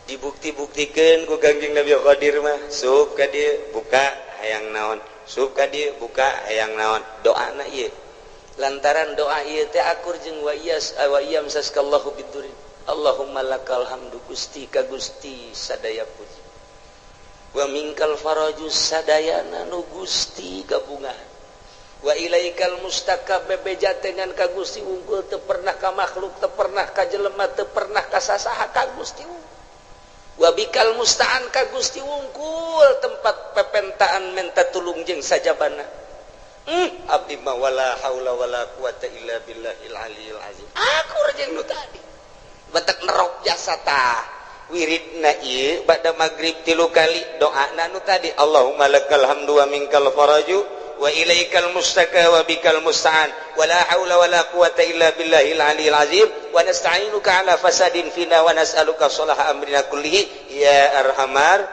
dibukti-buktikan ku Kangjeng Nabi Qadir mah sup ka dieu buka hayang naon sup ka dieu buka hayang naon doana ieu lantaran doa ieu teh akur jeung wa iyam saskallahu bidurin Allahumma lakal hamdu Gusti ka Gusti sadaya puji wa minkal farajus sadayana nu Gusti gabungan wa ilaikal mustaqab bebeja dengan ka Gusti unggul teu pernah ka makhluk teu pernah ka jelema teu pernah ka sasaha ka Gusti wa bikal musta'an ka Gusti unggul tempat pepentaan menta tulung jeung sajabana abdi ma wala haula wala quwata illa billahil aliyil azim akur jeung nu tadi batak nerok jasa tah wiridna ieu bada magrib 3 kali doana nu tadi Allahumma lakal hamdu wa minkal faraju wa ilaikal mustaka wa bikal musta'an wa la haula wa la quwata illa billahil aliyil azim wa nasta'inuka ala fasadin fina wa nas'aluka salaha amrina kullihi ya arhamar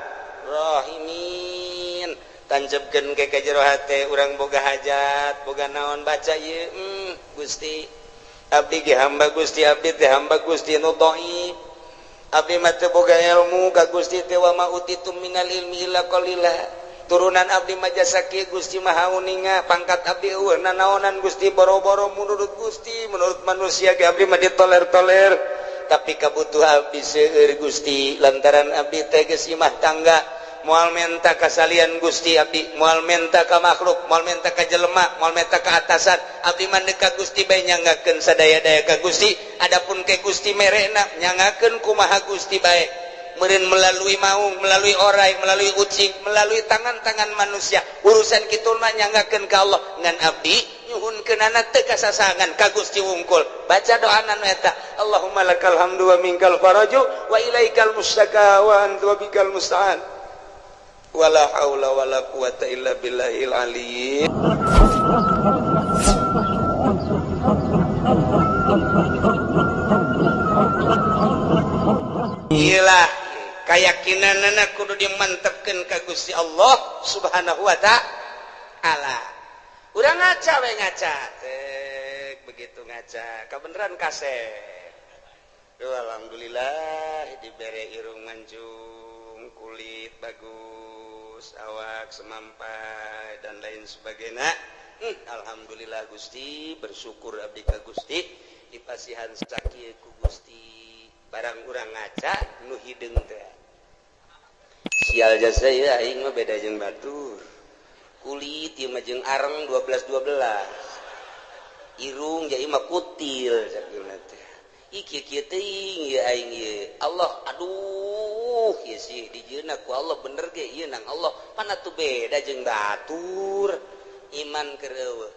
rahimin tanjebkeun ke jero hate urang boga hajat boga naon baca ieu Gusti abdi ge hamba Gusti abdi teh hamba Gusti nu dhaif abdi mah teu boga ilmu ka Gusti teh wa ma utitum minal ilmi illa qalila turunan abdi majasa kieu Gusti maha uninga pangkat abdi eueuh nanaonan Gusti boro-boro menurut Gusti menurut manusia ge abdi mah ditoler-toler tapi kabutuhan abdi seueur Gusti lantaran abdi teh geus imah tangga moal menta kasalian Gusti abdi moal menta ka makhluk moal menta ka jelema moal menta ka atasan abdi mah ka Gusti bae nyangakeun sadaya-daya ka Gusti adapun ke Gusti merena nyangakeun kumaha Gusti bae meureun melalui maung, melalui orai, melalui ucing, melalui tangan-tangan manusia. Urusan kitu mah nyanggakeun ka Allah ngan abdi nyuhunkeunana teu kasasangan ka Gusti wungkul. Baca doana nu eta, Allahumma lakal hamdu wa minkal faraju wa ilaikal mustaka wa anta bikal musta'an. Wala haula wala quwata illa billahil aliyyil. Iyalah keyakinanana kudu dimantepkeun ka Gusti Allah Subhanahu wa ta'ala. Urang ngaca we ngaca. Begitu ngaca, kabeneran kasep. Alhamdulillah dibere irung mancung, kulit bagus, awak semampai dan lain sebagainya. Alhamdulillah Gusti, bersyukur abdi ka Gusti dipasihan sakieu ku Gusti. Barang urang ngaca nu hideung teh sial jasa ya aing mah beda jeung batur kulit ieu mah jeung areng 12 irung jadi mah kutil sakeuna teh kieu teuing ieu aing ieu Allah aduh ieu sih dijieuna ku Allah bener ge ieu nang Allah pan atuh beda jeung batur iman keur eueuh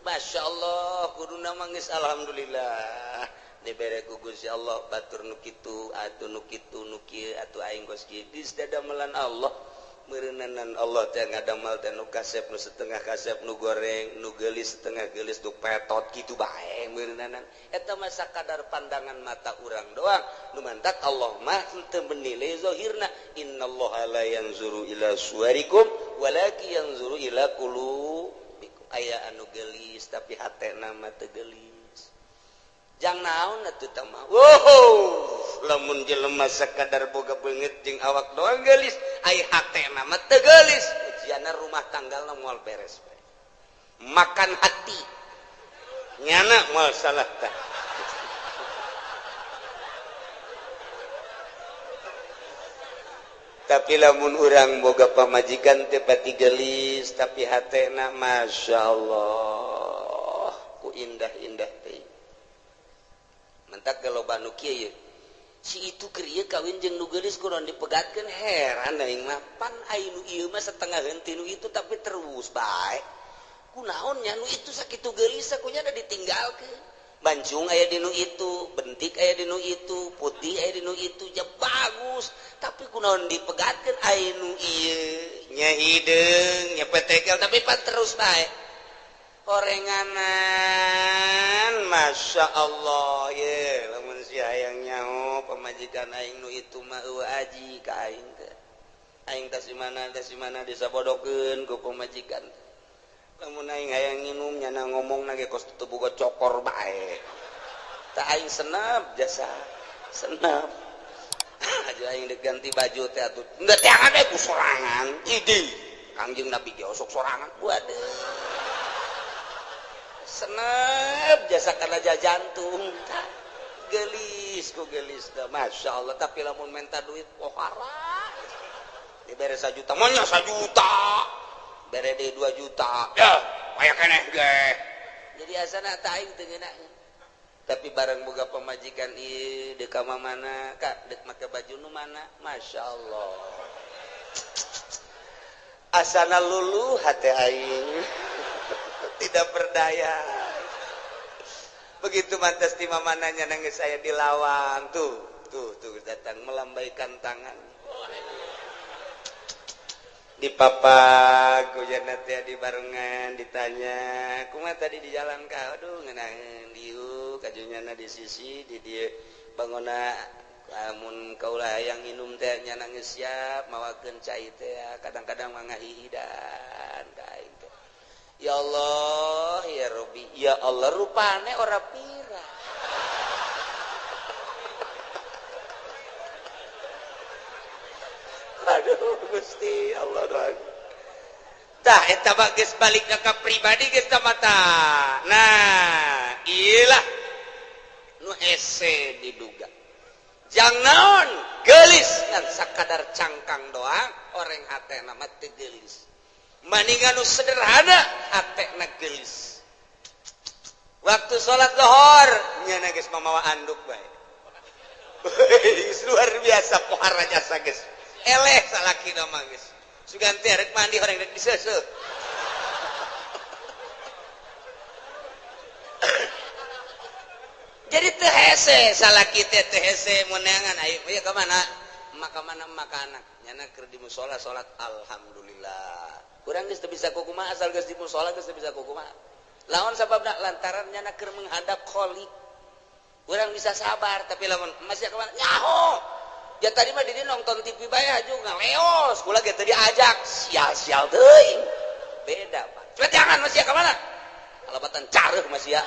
masyaallah kuduna mah geus alhamdulillah dibere ku Gusti Allah batur nu kitu atuh nu kitu nu kieu atuh aing geus kieu geus dadamelan Allah meureunanan Allah teh ngadamal teh nu kasep nu setengah kasep nu goreng nu geulis setengah geulis nu petot kitu bae meureunanan eta mah sakadar pandangan mata urang doang nu mantak Allah mah teu menilai zahirna innallaha la yanzuru ila suwarikum walakin yanzuru ila qulubikum aya anu geulis tapi hatena mah teu geulis jang naon atuh tah mah lamun jelema sakadar boga beungeut jeung awak doang geulis ai hatena mah teu geulis ujianna rumah tanggalna moal beres bae makan hati nyana moal salah tah tapi lamun urang boga pamajikan teh pati geulis tapi hatena masyaallah ku indah-indah teh mentak kalau banu kieu si itu keur ieu kawin jeung nu geulis kunaon dipegatkeun heran aing mah pan aya nu ieu mah setengah henteu nu itu tapi terus bae kunaon nya nu itu sakitu geulis sakunya da ditinggalkeun bancung aya di nu itu bentik aya di nu itu putih aya di nu itu ja bagus tapi kunaon dipegatkeun aya nu ieu nya hideung nya petekel tapi pan terus bae orenganan Masya Allah ye lamun si hayang nyaho pamajikan aing nu itu mah eueuh aji ka aing teh aing teh si mana disabodokeun ku pamajikan lamun aing hayang nginum nyana ngomongna ge kos teu boga cokor bae tah aing senep jasa senap aja aing dek ganti baju teh atuh enggak teh ade ku sorangan idi Kangjeng Nabi ge osok sorangan waduh senep jasa kana jantung gelis ku gelis dah Masya Allah tapi lamun minta duit pohara dibere 1 juta monya 1 juta bere deui 2 juta ya aya keneh ge jadi asana teh aing teu ngeunaan tapi bareng boga pemajikan ieu dek ka mana kak dek make baju nu mana Masya Allah asana luluh hate aing tidak berdaya begitu mantas ti mamananya nangis saya dilawang tuh datang melambaikan tangan di papa kujana teh di barengan ditanya kumaha tadi di jalan ka aduh ngeunaan dieu kajunyana di sisi di dieu bangona lamun kaulah hayang minum teh nya nangis siap mawakeun cai teh kadang-kadang mah ngahihidan ka aing teh ya Allah ya Rabbi ya Allah rupane ora pira aduh Gusti Allah doang tah eta mah geus balik ka pribadi geus tah mata nah iyalah nu hese diduga jang naon geulis ngan sakadar cangkang doang oreng hatena mah teu geulis maningan nu sederhana hatena geulis waktu salat zuhur nya geus mamawa anduk bae luar biasa pohara jasa geus eleh salaki na mah geus suganti arek mandi horeng rek diseuseuh jadi teu hese salaki teh teu hese meunangan aya ka mana maka anak nyana keur di mushola salat alhamdulillah urang geus teu bisa kukumaha asal geus di mushola geus teu bisa kukumaha lawan sababna lantaran nyana keur menghadap kholik urang bisa sabar tapi lamun masih ka mana nyaho ya tadi mah di nonton TV bae aju ngaleos kula ge teu diajak sial-sial teuing beda Pak coba jangan masih ka mana kalabatan careuh masih ya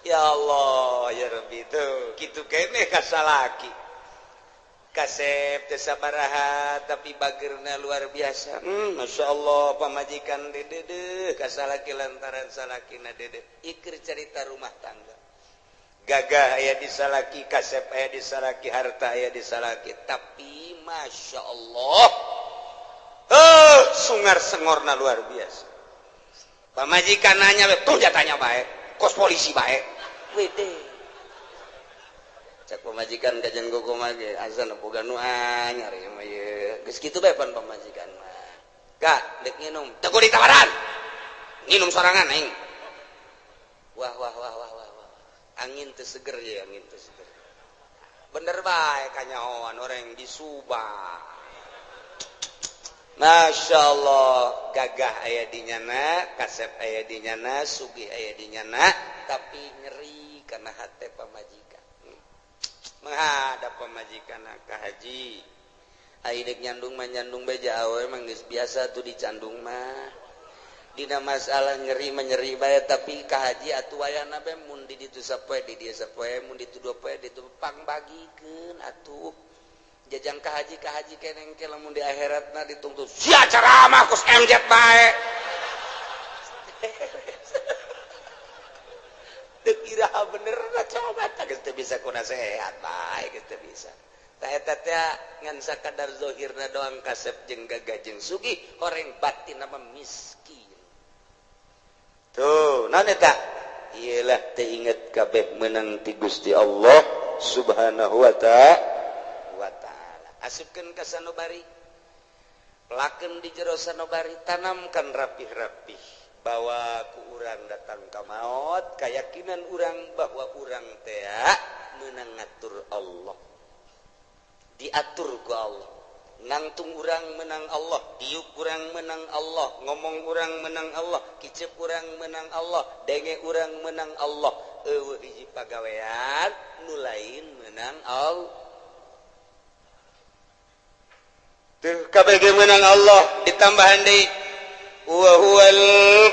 ya Allah ya Rabbi tuh kitu keneh ka salaki kasep teu sabaraha tapi bageurna luar biasa Masya Allah pamajikan dedeh ka salaki lantaran salakina dedeh ikir cerita rumah tangga gagah aya di salaki kasep aya di salaki harta aya di salaki tapi Masya Allah sungar sengorna luar biasa pamajikan nanya tuh jatanya bae kos polisi bae wede cak pemajikan kajian gogo mah ge azan boga nu anyar ieu mah ye geus kitu bae pan pamajikan mah kak dek nginum teu ku ditawaran nginum sorangan aing wah angin teu seger ya angin teu seger bener bae kanyahoan orang di Subang Masya Allah gagah aya di nyana kasep aya di nyana sugih aya di nyana tapi nyeri karena hati pamajikan menghadap pamajikan ka haji aidek nyandung mah nyandung beja awe mah geus biasa tuh dicandung mah dina masalah nyeri menyeri bae tapi ka haji atuh wayahna be mun di ditu sapoe di dieu sapoe mun ditu dua poe ditu pangbagikeun atuh jajang ka haji keneng ke lamun di akhiratna dituntut sia ceramah kus MZ bae teu kira bener coba tah geus teu bisa kuna sehat bae geus teu bisa tah eta teh ngan sakadar zahirna doang kasep jeung gagah jeung sugih horeng batin mah miskin tuh naon eta iyalah teu inget kabeh meunang ti Gusti Allah Subhanahu wa ta'ala asupkeun ka sanubari pelakeun di jero sanubari tanamkan rapih-rapih bahwa ku urang datang ka maot kayakinan urang bahwa urang teh meunang ngatur Allah diatur ku Allah nangtung urang menang Allah diuk urang menang Allah ngomong urang menang Allah kicep urang menang Allah denge urang menang Allah eueuh hiji pagawean nu lain menang Allah kabeh menang Allah ditambahan deui wa huwal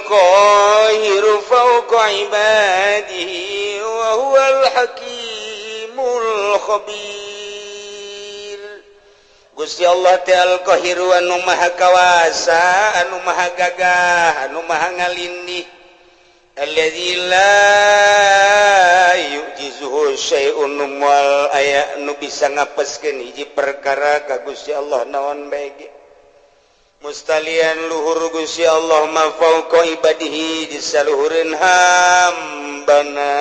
qahiru fawqa ibadihi wa huwal hakimul khabir. Gusti Allah teh al-qahiru anu maha kawasa, anu maha gagah, anu maha ngalindih. Alladzi la yu'jizuhu syai'un wal aya nu bisa ngapeskeun hiji perkara ka Gusti Allah naon bae ge. Mustalian luhur Gusti Allah ma fauqa ibadihi di saluhureun hambana.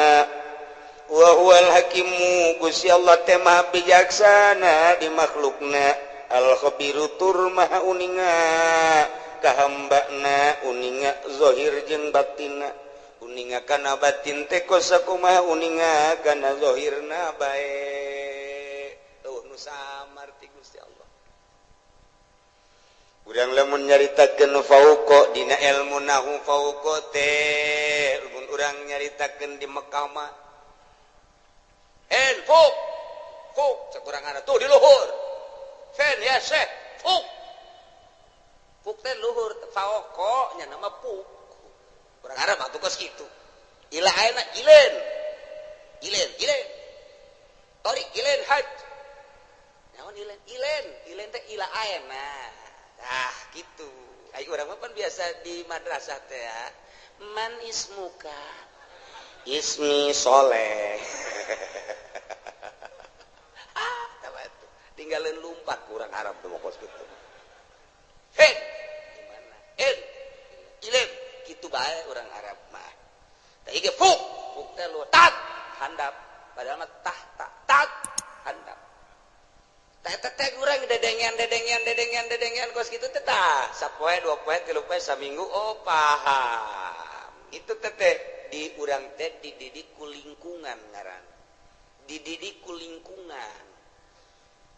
Wa huwal hakimu Gusti Allah teh maha bijaksana di makhlukna. Al khabiru tur maha uninga ka hambana, uninga zahir jeung batinna. Uninga kana batin teh kosakumaha uninga kana zahirna bae. Nu samar ti Gusti Allah. Urang lamun nyaritakeun fauqa dina ilmu nahu fauqa teh mun urang nyaritakeun di Mekah mah fuk fuk sakurangana tuh di luhur fen ya syekh fuk fuk teh luhur fauqa nya nama fuk urang Arab atuh kos kitu ila ayeuna ilen tori ilen haj naon ilen teh ila ayeuna gitu. Ayo urang mah pan biasa di madrasah teh ya. Man ismuka? Ismi Soleh. Tinggalin lumpat kurang Arab tuh mau kos gitu. Hei, gimana? Ilen, gitu bae orang Arab mah. Tapi ge fuk teh lu tat handap, padahal mah tat handap. Teh urang dedengan kos kitu teh tah sapoe 2 poe 3 poe saminggu oh paham. Itu teh di urang teh dididik ku lingkungan ngaran. Dididik ku lingkungan.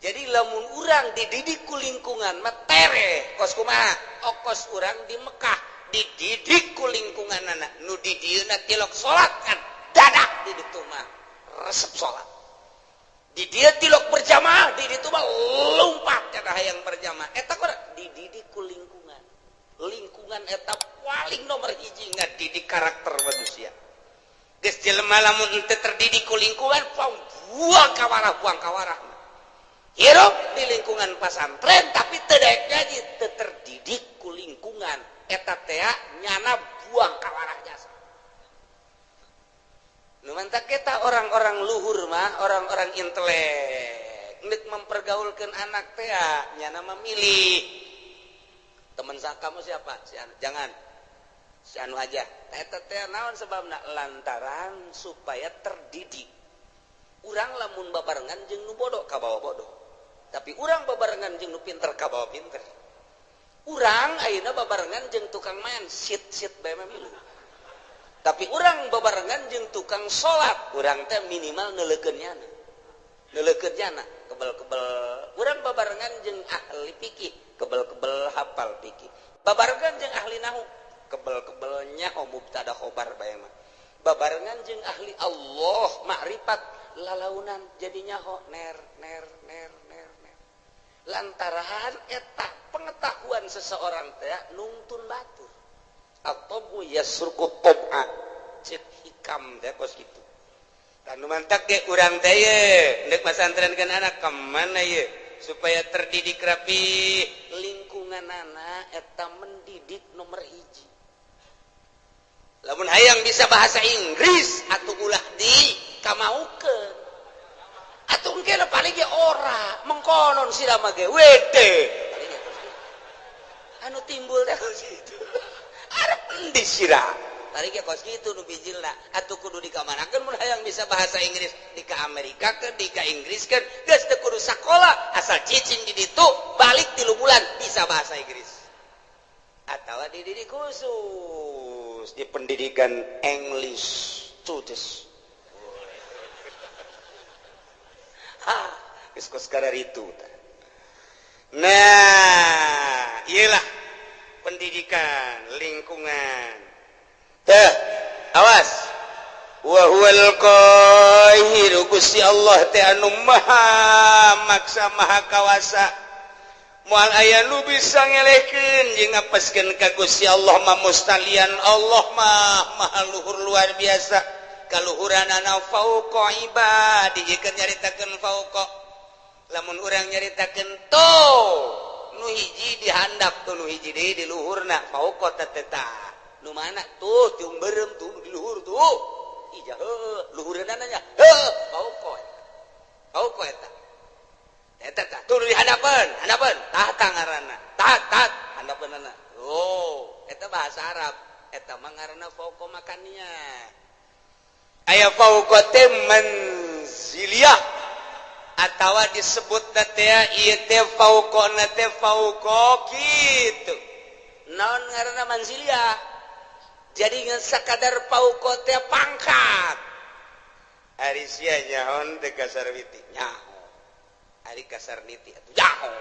Jadi lamun urang dididik ku lingkungan mah tere kos kumaha? Kos urang di Mekah dididik ku lingkungan anak nu di dieuna tilok salat kan dadak di ditu mah resep salat. Di dia tilok berjamaah di ditu mah lumpat cenah hayang berjamaah. Eta kudu dididik ku lingkungan. Lingkungan eta paling nomor 1 ngadidik karakter manusia. Geus jelema lamun teu terdidik ku lingkungan buang kawarah. Hirup di lingkungan pesantren tapi teu daek ngaji teu terdidik ku lingkungan. Eta teh nyana buang kawarah jasa. Nu mantap kita orang-orang luhur mah, orang-orang intelek. Ngeuk mempergaulkeun anak teh nyana memilih. Teman kamu siapa? Si anu. Jangan. Si anu aja. Eta teh naon sebabna? Lantaran supaya terdidik. Urang lamun babarengan jeung nu bodoh ka bawa bodoh. Tapi urang babarengan jeung nu pinter ka bawa pinter. Urang ayeuna babarengan jeung tukang main sit bae milu. Tapi urang babarengan jeung tukang salat, urang teh minimal neulekeun nyana. Kebel-kebel. Urang babarengan jeung ahli fikih, kebel-kebel hafal fikih. Babarengan jeung ahli nahwu, kebel-kebel nyaho mubtada khobar bae mah. Babarengan jeung ahli Allah, makrifat lalaunan jadi nyaho ner. Lantaran eta pengetahuan seseorang teh nungtun batur. Atau yasruku tab'a cek hikam teh kos kitu. Tanu mantak ge urang teh ye neuk masantrenkeun anak ka mana ye supaya terdidik rapi lingkungan anak eta mendidik nomor 1. Lamun hayang bisa bahasa Inggris atuh ulah di kamaukeun. Atuh engke paling ge ora mengkonon sira mah ge wede. Anu timbul teh kos kitu. Arep endi sira? Tari ge kos kitu nu bijilna. Atuh kudu dikamanakeun mun hayang bisa bahasa Inggris di ka Amerika ke di ka Inggris ke geus teu kudu sakola asal cicing di ditu balik 3 bulan bisa bahasa Inggris. Atawa dididik khusus di pendidikan English studies. Geus kos kararitu. Nah, iyalah pendidikan lingkungan. Teh, awas. Wa huwal qahiru Gusti Allah teh anu maha maksa maha kawasa. moal aya nu bisa ngelehkeun jeung ngapaskeun ka Gusti Allah mah mustalian Allah mah maha luhur luar biasa kaluhuranana fauqa ibadi jikeun nyaritakeun fauqa lamun urang nyaritakeun to nu hiji dihandap tuh nu hiji deui di luhurna fauqa tateta nu mana tuh tiung beureum tuh di luhur tuh ija luhureunna nya fauqa eta tuh di hadapan tah ngaranna tah handapeunna eta bahasa Arab eta mah ngaranna fauqa makannya aya fauqa teh manziliyah atawa disebut teh ieu teh fauqana teh fauqa kitu naon ngaranna manziliyah jadi ngan sakadar fauqa teh pangkat ari sia nyaon teh kasar witi nyaho ari kasar niti atuh jauh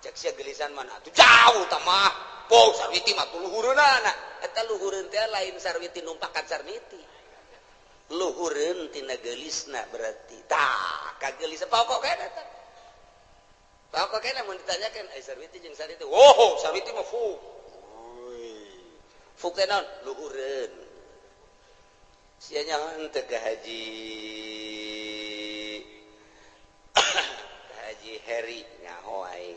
cek sia gelisan mana atuh jauh tah mah po sarwiti mah tuh luhureunana eta luhureun teh lain sarwiti numpakan sarniti luhureun tina gelisna berarti tah kagelis pokok kana tah pokok kana mun ditanyakeun ai sarwiti jeung sarwiti sarwiti mah fuk teh naon luhureun sia nyaon teh ka haji Heri nyaho aing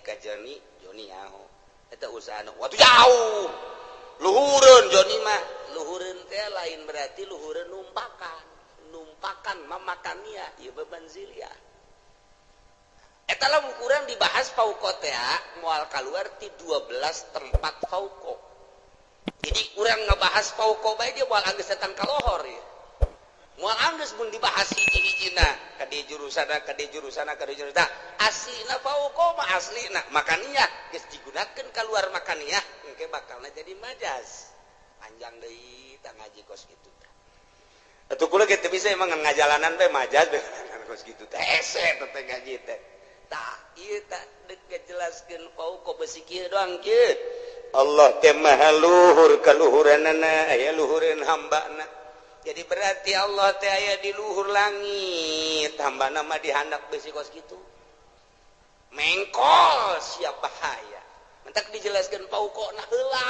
ka Joni nyaho eta usahana watu jauh luhureun Joni mah luhureun teh lain berarti luhureun numpakan mamakania ieu beban ziliyah eta lamun kurang dibahas fauqa teh moal kaluar ti 12 tempat fauqa jadi urang ngebahas fauqa bae dia moal anggeus datang ka lohor ya moal anggeus mun dibahas hiji-hijina kadi jurusana aslina fauqa mah aslina makaniyah geus digunakeun kaluar makaniyah engke bakalna jadi majaz panjang deui tah ngaji kos kitu tah atuh kula ge teu bisa emang ngajalanan teh majaz be kos kitu teh ese teh ngaji teh tah ieu tah deuk ngajelaskeun fauqa besi kieu doang kieu Allah teh maha luhur kaluhuranana aya luhureun hambana jadi berarti Allah teh aya di luhur langit hambana mah dihandap besi kos kitu mengkol siap bahaya mentak dijelaskeun fauqana heula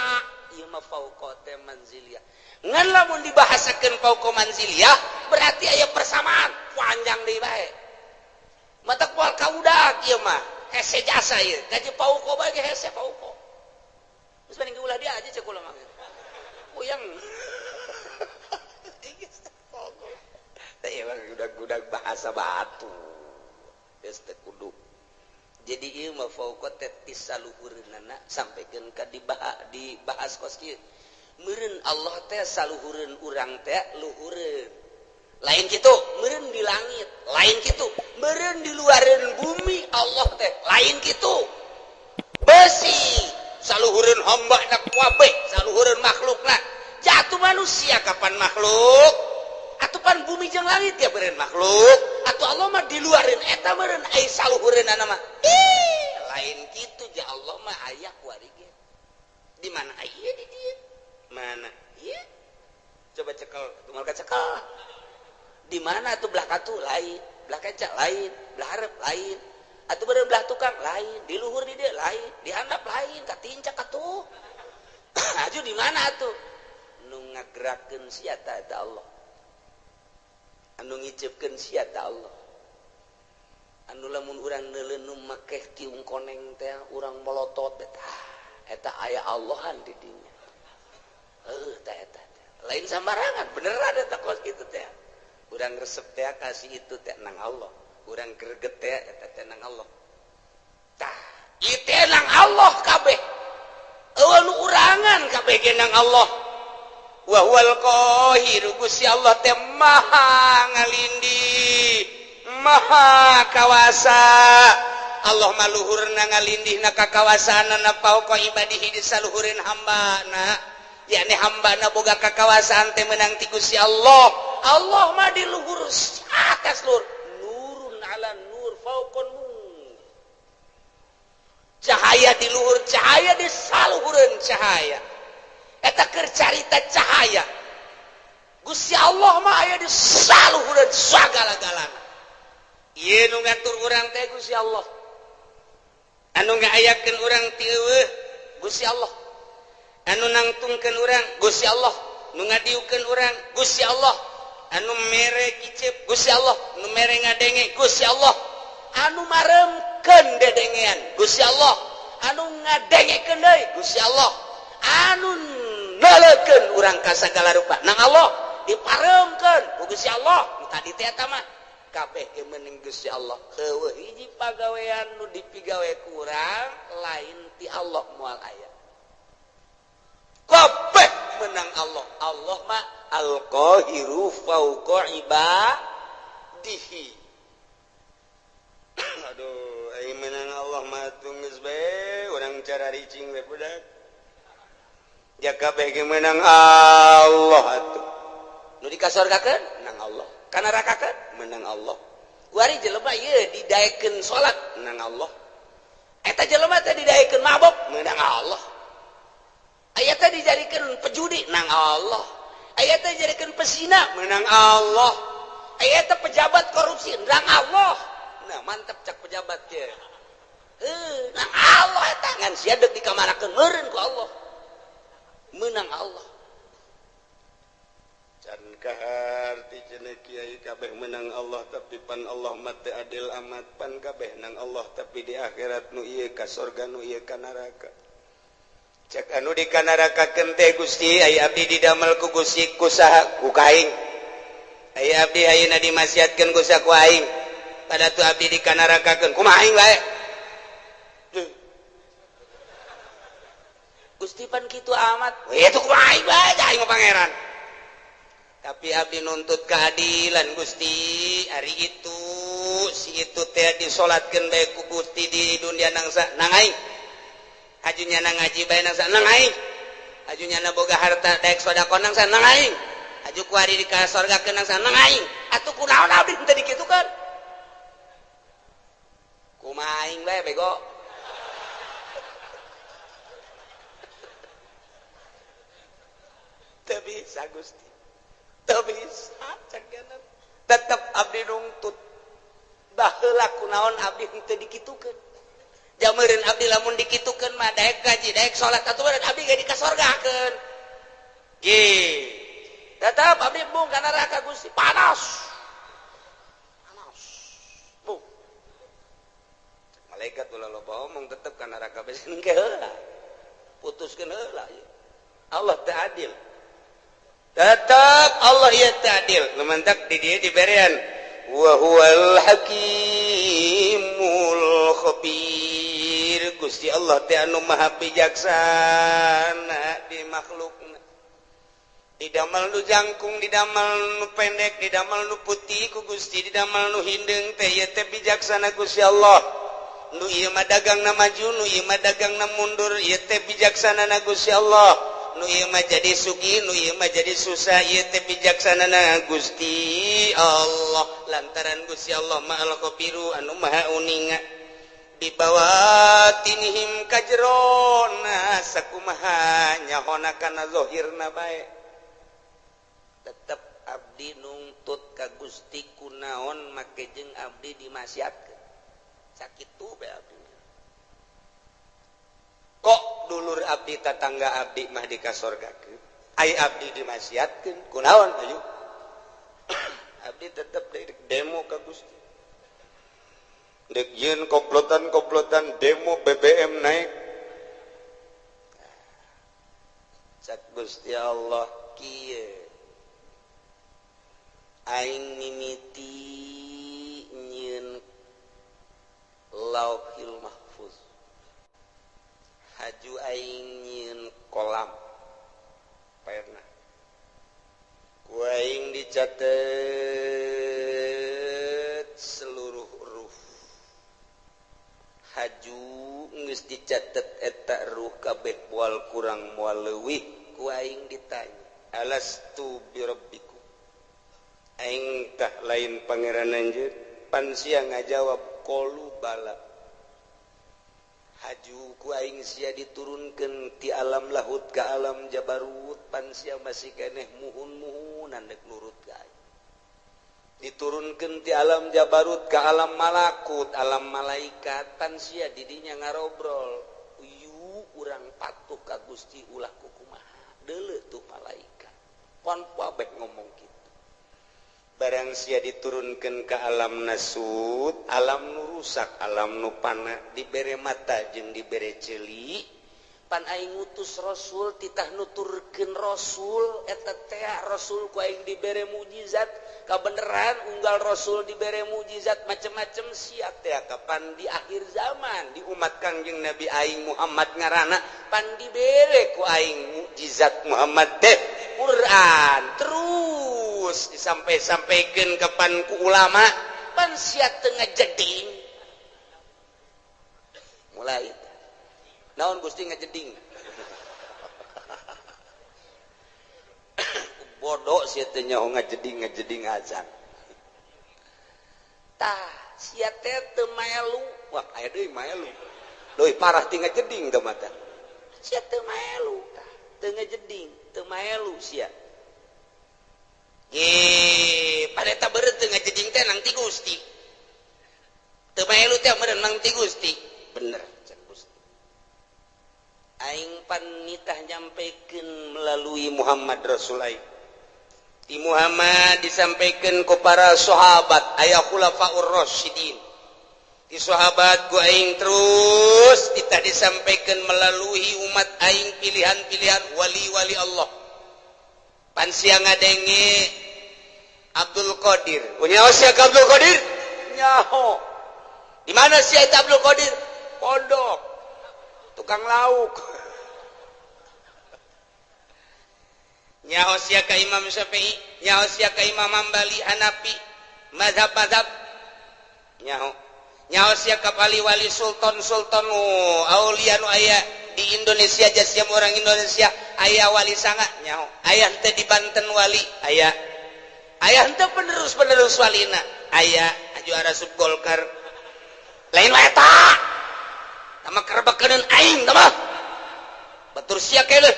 ieu mah fauqa teh manziliyah ngan lamun dibahasakeun fauqa manziliyah berarti aya persamaan panjang deui bae mata poal kaudak ieu mah hese jasa ieu gaji fauqa bae ge hese fauqa geus banding ulah dia aja cek ulah mah puyang udah bahasa batu geus teu kudu jadi ieu mah fauqa teh tisaluhureunana sampikeun ka dibahas kos kieu meureun Allah teh saluhureun urang teh luhureun lain kitu meureun di langit lain kitu meureun di luareun bumi Allah teh lain kitu besi saluhureun hambana kabeh saluhureun makhlukna jatuh manusia kapan makhluk atupan bumi jeung langit ya beureun makhluk atuh Allah mah di luareun eta meureun ai saluhureunana mah lain kitu ja Allah mah aya kuari ge di mana aya di dieu mana ieu coba cekel tumal ka cekel di mana atuh belah katu lain belah kaca lain belah hareup lain atuh beureun belah tukang lain di luhur di dieu lain di handap lain ka tincak atuh aju di mana atuh nu ngagerakeun sia ta eta Allah anu ngicipkeun sia ta Allah anu lamun urang neuleuh nu makeh tiung koneng teh urang molotot eta aya Allahan di dinya tah eta lain sambarangan beneran eta kos kitu teh urang resep teh kasih itu teh nang Allah urang greget teh eta teh nang Allah tah ieu teh nang Allah kabeh eueuh nu urangan kabeh ge nang Allah wa huwal qahir Gusti Allah teh maha ngalindih maha kawasa Allah mah luhurna ngalindihna ka kawasaanna fauqa ibadihi di saluhureun hambana yakni hambana boga kakawasaan teh meunang ti Gusti Allah Allah mah di luhur atas luhur nurun ala nur fauqa nur cahaya di luhur cahaya di saluhureun cahaya eta keur carita cahaya Gusti Allah mah aya di saluhureun sagala-galana ieu nu ngatur urang teh Gusti Allah anu ngaayakeun urang ti eueuh Gusti Allah, anu nangtungkeun urang Gusti Allah, nu ngadiukeun urang Gusti Allah, anu mere kicep Gusti Allah, nu mere ngadenge Gusti Allah, anu maremkeun dedengean Gusti Allah, anu ngadengekeun deui Gusti Allah, anu nalekeun urang ka sagala rupa nang Allah diparemkeun ku Gusti Allah. Tadi teh eta mah kabeh ge meuning Gusti Allah. Heueuh hiji pagawean nu dipigawe ku urang lain ti Allah moal aya. Kabeh menang Allah. Allah mah al-qahiru fauqa ibadihi. Aduh, ai menang Allah mah geus bae urang cara ricing we budak. Ya kabeh ge menang Allah atuh. Nu dikasorgakeun menang Allah. Kana rakakeun menang Allah. Kuari jelema ieu didaekeun salat menang Allah. Eta jelema teh didaekeun mabok menang Allah. Aya teh dijadikeun pejudi menang Allah. Aya teh dijadikeun pesina menang Allah. Aya teh pejabat korupsi menang Allah. Nah, mantap cak pejabat teh. Menang Allah eta ngan sia deuk dikamarakeun meureun ku Allah. Menang Allah. Can kaharti cenah kiai kabeh menang Allah tapi pan Allah mah teu adil amat, pan kabeh nang Allah tapi di akhirat nu ieu ka surga nu ieu ka neraka. Cek anu di ka nerakakeun teh Gusti aya abdi didamel ku Gusti ku saha ku kaing. Aya abdi ayeuna dimasiatkeun ku saha ku aing. Pada tu abdi di ka nerakakeun kumaha aing wae. Gusti pan kitu amat. Weh itu kumaha aing wae aing mah pangeran. Tapi abdi nuntut keadilan Gusti. Hari itu si itu teh disolatkeun bae ku Gusti di dunia nangsa nang aing. Ajunya nang ngaji bae nangsa nang aing. Ajunya na boga harta daek sedekah nangsa nang aing. Aju ku ari di ka sorgakeun nangsa nang aing. Atuh kunaon abdi teu dikitukeun. Kumaha aing bae bego. Teu bisa Gusti. Teu bisa caganan. Tetep abdi nuntut. Baheula kunaon abdi teu dikitukeun. Jameureun abdi lamun dikitukeun mah daek gaji, daek salat atuh abdi ge dikasorgakeun. Ge. Tetep abdi bung ka neraka Gusti panas. Panas. Bung. Malaikat ulah loba omong tetep ka neraka besi engke heula. Putuskeun heula. Allah teu adil. Tetap Allah ieu teu adil. Lumantak di dieu diberian wa huwal hakimul khabir. Gusti Allah teh anu maha bijaksana di makhlukna. Didamel nu jangkung, didamel nu pendek, didamel nu putih ku Gusti, didamel nu hindeng teh ieu teh bijaksana Gusti Allah. Nu ieu mah dagangna maju, nu ieu mah dagangna mundur, ieu teh bijaksanana Gusti Allah. Nu ieu mah jadi sugih, nu ieu mah jadi susah, ieu teh bijaksanana Gusti Allah. Lantaran Gusti Allah Ma'al Khabiru anu maha uninga. Di bawatinihim kajrona sakumaha nyahona kana zahirna bae. Tetep abdi nungtut ka Gusti kunaon make jeung abdi dimasiatkeun. Sakitu bae abdi. Kok dulur abdi tetangga abdi mah dikasorgakeun ai abdi dimasiatkeun kunaon ayu abdi tetep demo ka Gusti dek ieun komplotan demo BBM naik cak Gusti Allah kieu aing mimiti nyieun lauhil mahfuz haju aing nyieun kolam pernah ku aing dicatet seluruh ruh haju geus dicatet eta ruh kabeh moal kurang moal leuwih ku aing ditanya alastu birabbikum aing tah lain pangeran anjeun pan sia ngajawab qalu bala haju ku aing sia diturunkeun ti alam lahut ka alam jabarut pan sia masih keneh muhun-muhunan dek nurut ka aing diturunkan di alam Jabarut ke alam malakut, alam malaikat, pan sia didinya ngarobrol. Urang patuh ka Gusti ulah kukumaha. Deuleu tuh malaikat. Pon pabeh ngomong kitu. Barang sia diturunkan ke alam nasut, alam nu rusak, alam nu pana, dibere mata jeung dibere ceuli. Pan aing ngutus rasul titah nuturkeun rasul eta teh rasul ku aing dibere mukjizat kabeneran unggal rasul dibere mukjizat macem-macem sia teh kapan di akhir zaman di umat Kangjeng Nabi aing Muhammad ngaranna pan dibere ku aing mukjizat Muhammad teh Quran terus disampai-sampaikeun kapan ku ulama pan sia teu ngajeding mulai naon Gusti ngajeding bodoh sia teh nyaho ngajeding azan tah sia teh teu melu wah aya deui melu leuwih parah ti ngajeding teh mah tah sia teu melu tah teu ngajeding teu melu sia ge pada eta beureut teu ngajeding teh nang ti Gusti teu melu teh meureun nang ti Gusti bener aing panitah nyampaikeun melalui Muhammad Rasulullah. Di Muhammad disampaikan ku para sahabat aya khulafaur rasyidin. Di sahabat ku aing terus kita disampaikan melalui umat aing pilihan-pilihan wali-wali Allah. Pan sia ngadenge Abdul Qadir. Nyaho sia Abdul Qadir? Nyaho. Di mana sia Abdul Qadir? Pondok. Tukang lauk. Nyaho sia ka Imam Syafi'i, nyaho sia ka Imam Hambali, Hanafi, mazhab-mazhab. Nyaho sia ka wali-wali sultan-sultan aulia nu aya di Indonesia jas orang Indonesia aya wali sangat nyaho. Aya teh di Banten wali, aya. Aya teh penerus-penerus walina, aya juara sub Golkar. Lain wae eta. Sama kerebakeun aing tah mah. Batur sia keuleuh.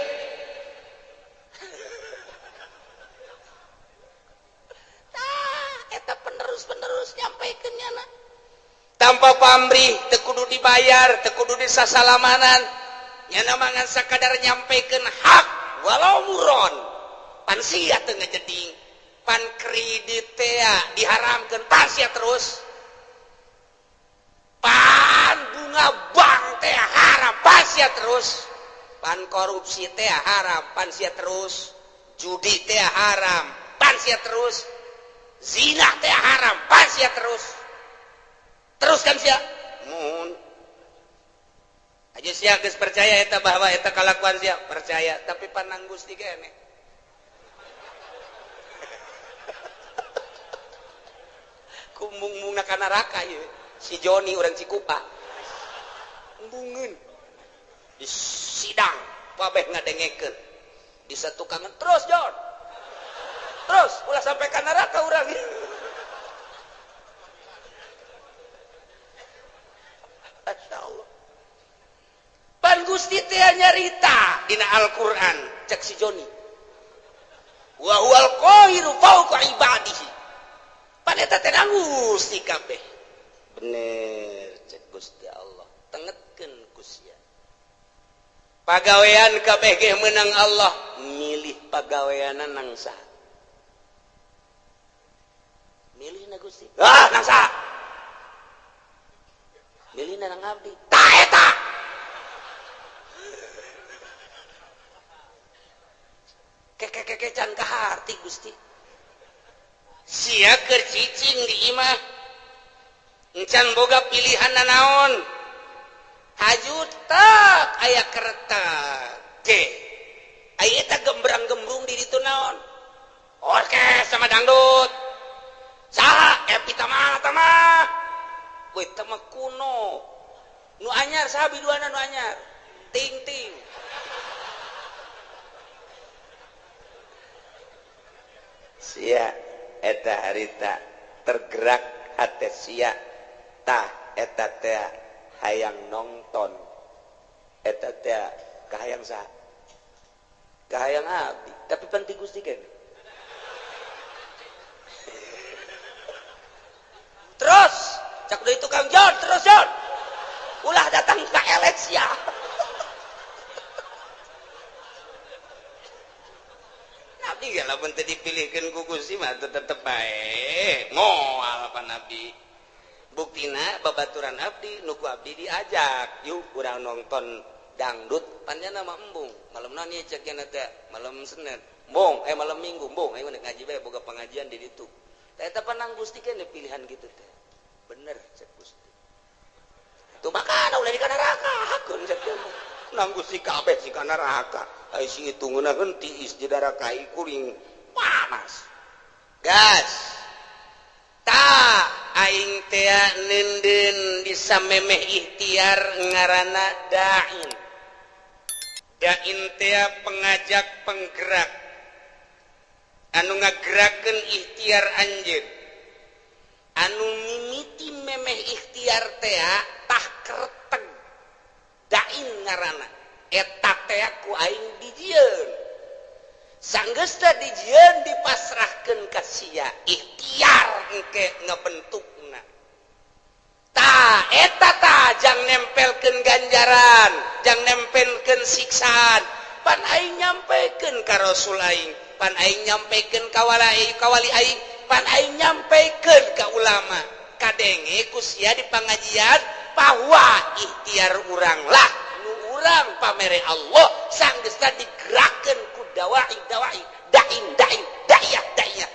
Tah eta penerus nyampaikeun nyana. Tanpa pamrih, teu kudu dibayar, teu kudu disasalamanan. Nyana mangan sakadar nyampaikeun hak walau muron. Pan sia teu ngajeding. Pan kredit teh diharamkeun pan sia terus. Pan bunga bank teh haram pan sia terus. Pan korupsi teh haram pan sia terus. Judi teh haram pan sia terus. Zina teh haram pan sia terus. Teruskan sia mun aja sia geus percaya eta bahwa eta kalakuan sia percaya tapi panang Gusti keneh. Kumbung-mungna ka neraka ieu. Si Joni orang Cikupa embungeun di sidang pabeh ngadengekeun di satu kangen terus Jon terus ulah sampai ka neraka urang Masyaallah pan Gusti teh nyarita dina Al-Qur'an cek si Joni wa huwal qahiru fawqa ibadihi pan eta teh Gusti kabeh bener cek Gusti Allah tengetkeun ku sia pagawean kabeh ge meunang Allah milih pagaweana nang saha milihna Gusti nang saha milihna nang abdi tah eta keke can kaharti Gusti sia keur cicing di imah encan boga pilihan naon hajut tak aya keretak ge aya eta gembrang-gembrung di ditu naon orkes sama dangdut saha epita mah tamah we tamah kuno nu anyar saha biduana nu anyar ting ting sia eta harita tergerak hate sia tah eta teh hayang nonton eta teh kahayang saha kahayang abdi tapi penting Gusti keneh John terus John ulah datang ke Alexia Nabi gak lamun teu dipilihkeun ku Gusti mah tetep bae moal apa Nabi buktina babaturan abdi nuku abdi diajak yuk urang nonton dangdut panjana mah embung malam nani cek nya teh malam Senin embung malam Minggu embung aing ngaji bae boga pengajian di ditu teh eta panang Gusti kan pilihan gitu teh bener cek Gusti tuh makana ulah di kana neraka hakeun cek nang Gusti kabeh si kana neraka ai si hitungna henti is di neraka kuring panas gas ta aing teh nenden disamemeh ikhtiar ngaranna dain teh pengajak penggerak anu ngagerakeun ikhtiar anjeun anu mimiti memeh ikhtiar teh tah kereteg dain ngaranna eta teh ku aing dijieun sanggeus teh dijieun dipasrahkeun ka sia ikhtiar engke ngabentukna ta eta ta jang nempelkeun ganjaran jang nempelkeun siksaan pan aing nyampekeun ka Rasul aing pan aing nyampekeun ka kawali aing pan aing nyampekeun ka ulama kadenge ku sia di pangajian bahwa ikhtiar urang lah nu urang pamere Allah sanggeus digerakkeun ku dawai dain dayah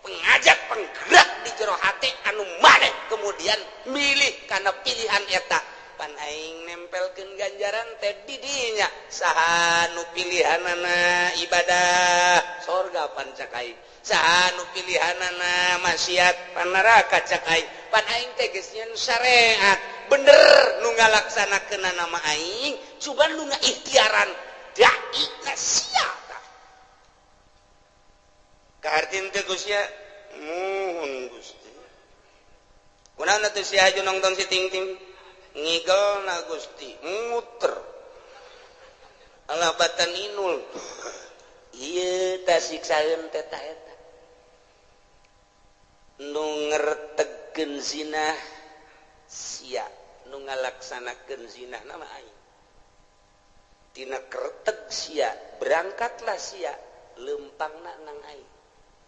pengajak penggerak di jero hati anu maneh kemudian milih karena pilihan eta pan aing nempelkeun ganjaran teh di dinya saha nu pilihanana ibadah sorga pan cak aing saha nu pilihanana maksiat pan neraka cak aing pan aing teh geus nyen syariat bener nu ngalaksanakeun nama aing cuman nu ngaikhtiaran dai na sia kahartin teh Gusti muhun Gusti kunaon atuh si Haju nongton si Ting Ting ngigelna Gusti muter alabatan inul ieu tah siksaeun teh ta eta nu ngertegeun zinah sia nu ngalaksanakeun zinah nama aing tina kereteg sia berangkatlah sia lempangna nang aing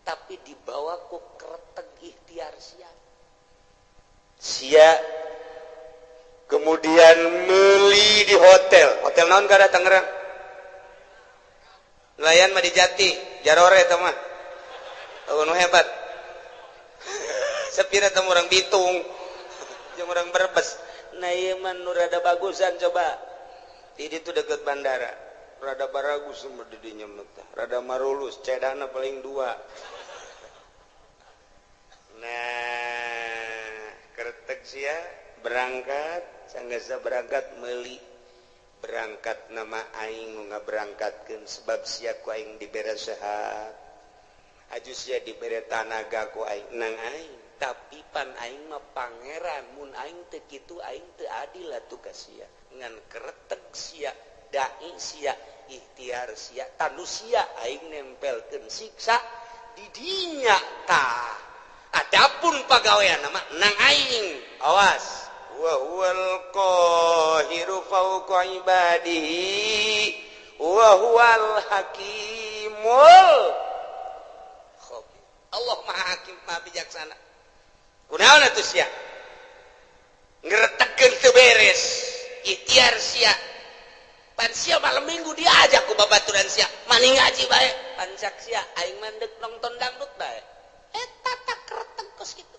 tapi dibawa ku kereteg ikhtiar sia kemudian meuli di hotel naon kada Tangerang nelayan mah di Jati Jarore eta mah nu hebat sepira teh urang Bitung jeung urang Brebes nah ieu mah nu rada bagusan coba di ditu deket bandara rada baragus mah di dinya mah rada marulus cedana paling 2 nah kereteg sia berangkat sanggeusna berangkat meuli berangkat nama aing nu ngaberangkatkeun sebab sia ku aing dibere sehat aju sia dibere tanaga ku aing nang aing tapi pan aing mah pangeran mun aing teu kitu aing teu adil atuh ka sia ngan kereteg sia dai sia ikhtiar sia tanu sia aing nempelkeun siksa di dinya tah adapun pagawean nama nang aing awas wa huwal qahiru fawqa ibadihi wa huwal hakimul khabir Allah maha hakim maha bijaksana kunaon atuh sia ngretegkeun teu beres ikhtiar sia pan sia malam Minggu diajak ku babaturan sia mani ngaji bae pan cak sia aing mandek nonton dangdut bae eta tak kereteg kos kitu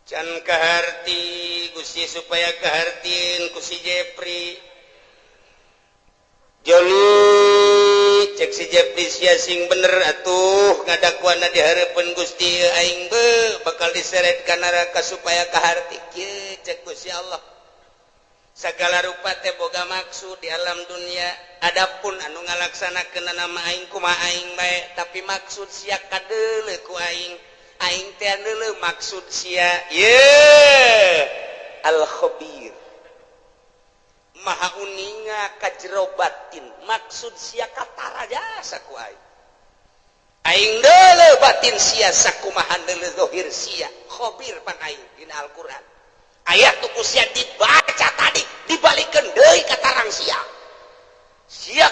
can kaharti Gusti supaya kahartin ku si Jepri Joli cek si Jepri sia sing bener atuh ngadakuanna di hareupeun Gusti aing be bakal diseret ka neraka supaya kaharti kieu cek Gusti Allah sagala rupa teh boga maksud di alam dunia adapun anu ngalaksanakeun nama aing kumaha aing bae tapi maksud sia kadeuleu ku aing teh deuleu maksud sia al khabir maha uninga ka jero batin maksud sia katara jasa ku aing deuleu batin sia sakumaha deuleu zahir sia khabir pan aing dina Al-Qur'an ayat tuku sia dibaca tadi dibalikeun deui ka tarang sia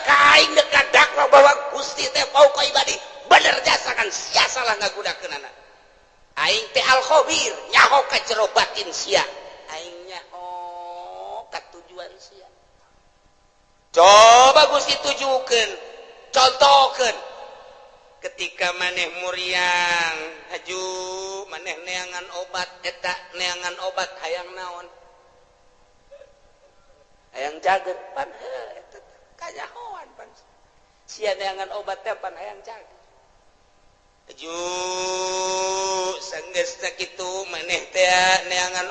kaing dekadak bahwa Gusti teh pau ka ibadi bener jasakan sia salah ngagudakeunana aing teh al khabir nyaho ka jero batin sia aing nyaho ka tujuan sia coba Gusti tujukeun contohkeun ketika maneh muriang haju maneh neangan obat eta neangan obat hayang naon hayang jaget pan eta kanyahoan pan sia neangan obat teh pan hayang jaget haju sanggeusna kitu maneh teh neangan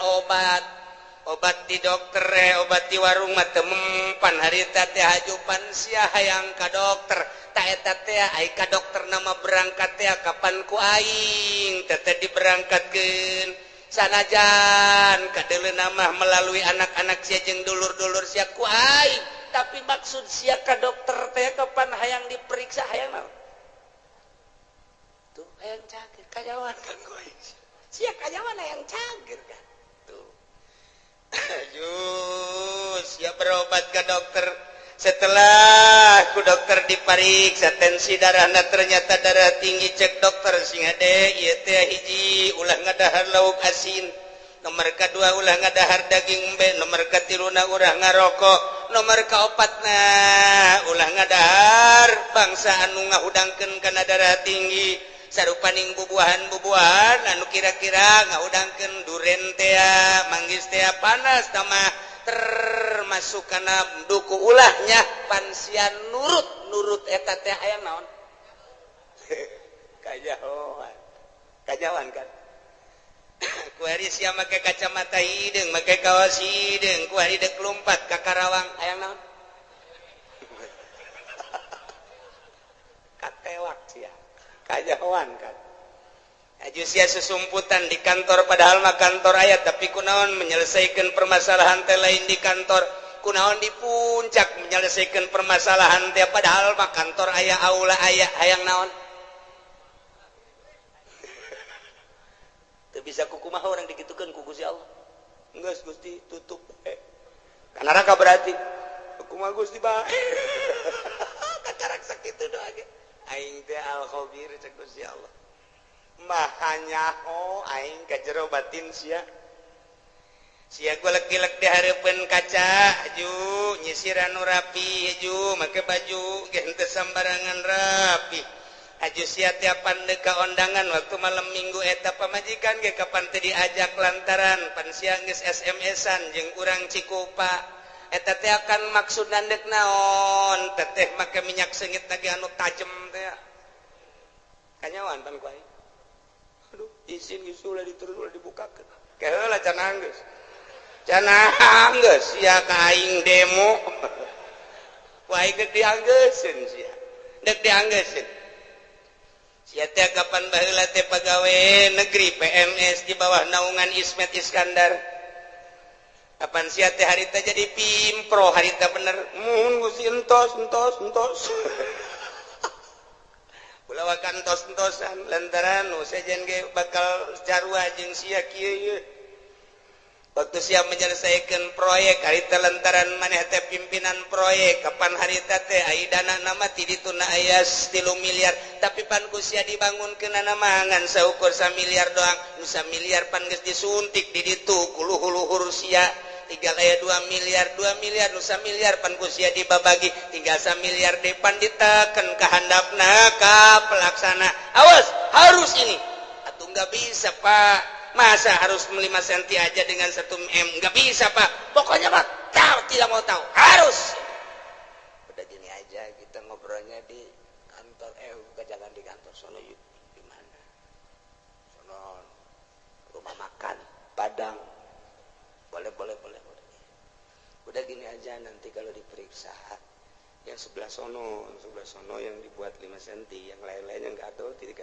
obat di dokter obat di warung mah teu mempan harita teh haju pan sia hayang ka dokter ta eta teh ai ka dokter nama berangkat teh kapan ku aing teh diberangkatkeun sanajan kadeuleuna mah melalui anak-anak sia jeung dulur-dulur sia ku aing tapi maksud sia ka dokter teh kapan hayang diperiksa hayang naon tuh hayang cager kajawan kan ku aing sia kajawan hayang cager kan tuh sia berobat ke dokter setelah ku dokter dipariksa tensi darahna ternyata darah tinggi cek dokter sing hade ieu teh hiji ulah ngadahar lauk asin nomor kadua ulah ngadahar daging embe nomor katiluna urang ngarokok nomor kaopatna ulah ngadahar bangsa anu ngahudangkeun kana darah tinggi sarupaning bubuahan anu kira-kira ngahudangkeun duren teh manggis teh panas tamah termasuk kana duku ulahnya pansian nurut eta teh aya naon kajawan kan ku hari sia make kacamata hideung make kaos hideung ku hari dek lompat ka Karawang aya naon katewak sia kajawan kan aju sia susumputan di kantor padahal mah kantor aya tapi kunaon menyelesaikan permasalahan teh lain di kantor kunaon di puncak menyelesaikan permasalahan teh padahal mah kantor aya aula aya hayang naon teu bisa kukumaha orang dikitukeun ku Gusti Allah geus Gusti tutup ka neraka berarti kumaha Gusti bae kacarak sakitu doa ge aing teh al khabir cek Gusti Allah mahanya aing ka jero batin sia golek-gelek di hareupeun kaca aju nyisir anu rapi aju make baju ge henteu sambarangan rapi aju sia tiapan deuk ka ondangan waktu malam minggu eta pamajikan ge kapan teu diajak lantaran pan sia geus SMS-an jeung urang Cikupa eta teh akan maksudna deuk naon teteh make minyak seungit lagi anu tajem teh kanyawan pan ku aing aduh izin geus ulah dituruh ulah dibukakeun keheula can anggeus sia ka aing demo ku aing geus dianggeuskeun sia deuk dianggeuskeun sia teh kapan baheula teh pagawe negeri PNS di bawah naungan Ismet Iskandar kapan sia teh harita jadi pimpro harita bener mun Gusti entos ulah kantos-entosan lantaran sejen ge bakal carua jeung sia kieu waktu sia menyelesaikan proyek harita lantaran maneh teh pimpinan proyek kapan harita teh ai dana nama ti dituna aya 3 miliar tapi pan ku sia dibangunkeun mah ngan saukur 1 miliar doang nu 1 miliar pan geus disuntik di ditu ku luhur-luhur sia tinggal aya 2 miliar nu 1 miliar pan ku sia dibabagi tinggal 1 miliar depan diteken ka handapna ka pelaksana awas harus ini atuh enggak bisa Pak masa harus 5 senti aja dengan 1 M enggak bisa Pak pokoknya Pak tidak mau tahu harus udah gini aja kita ngobrolnya di kantor jangan di kantor sono yuk di mana sono rumah makan Padang boleh udah gini aja nanti kalau diperiksa yang sebelah sono yang dibuat 5 cm yang lain-lainnya nggak ada 3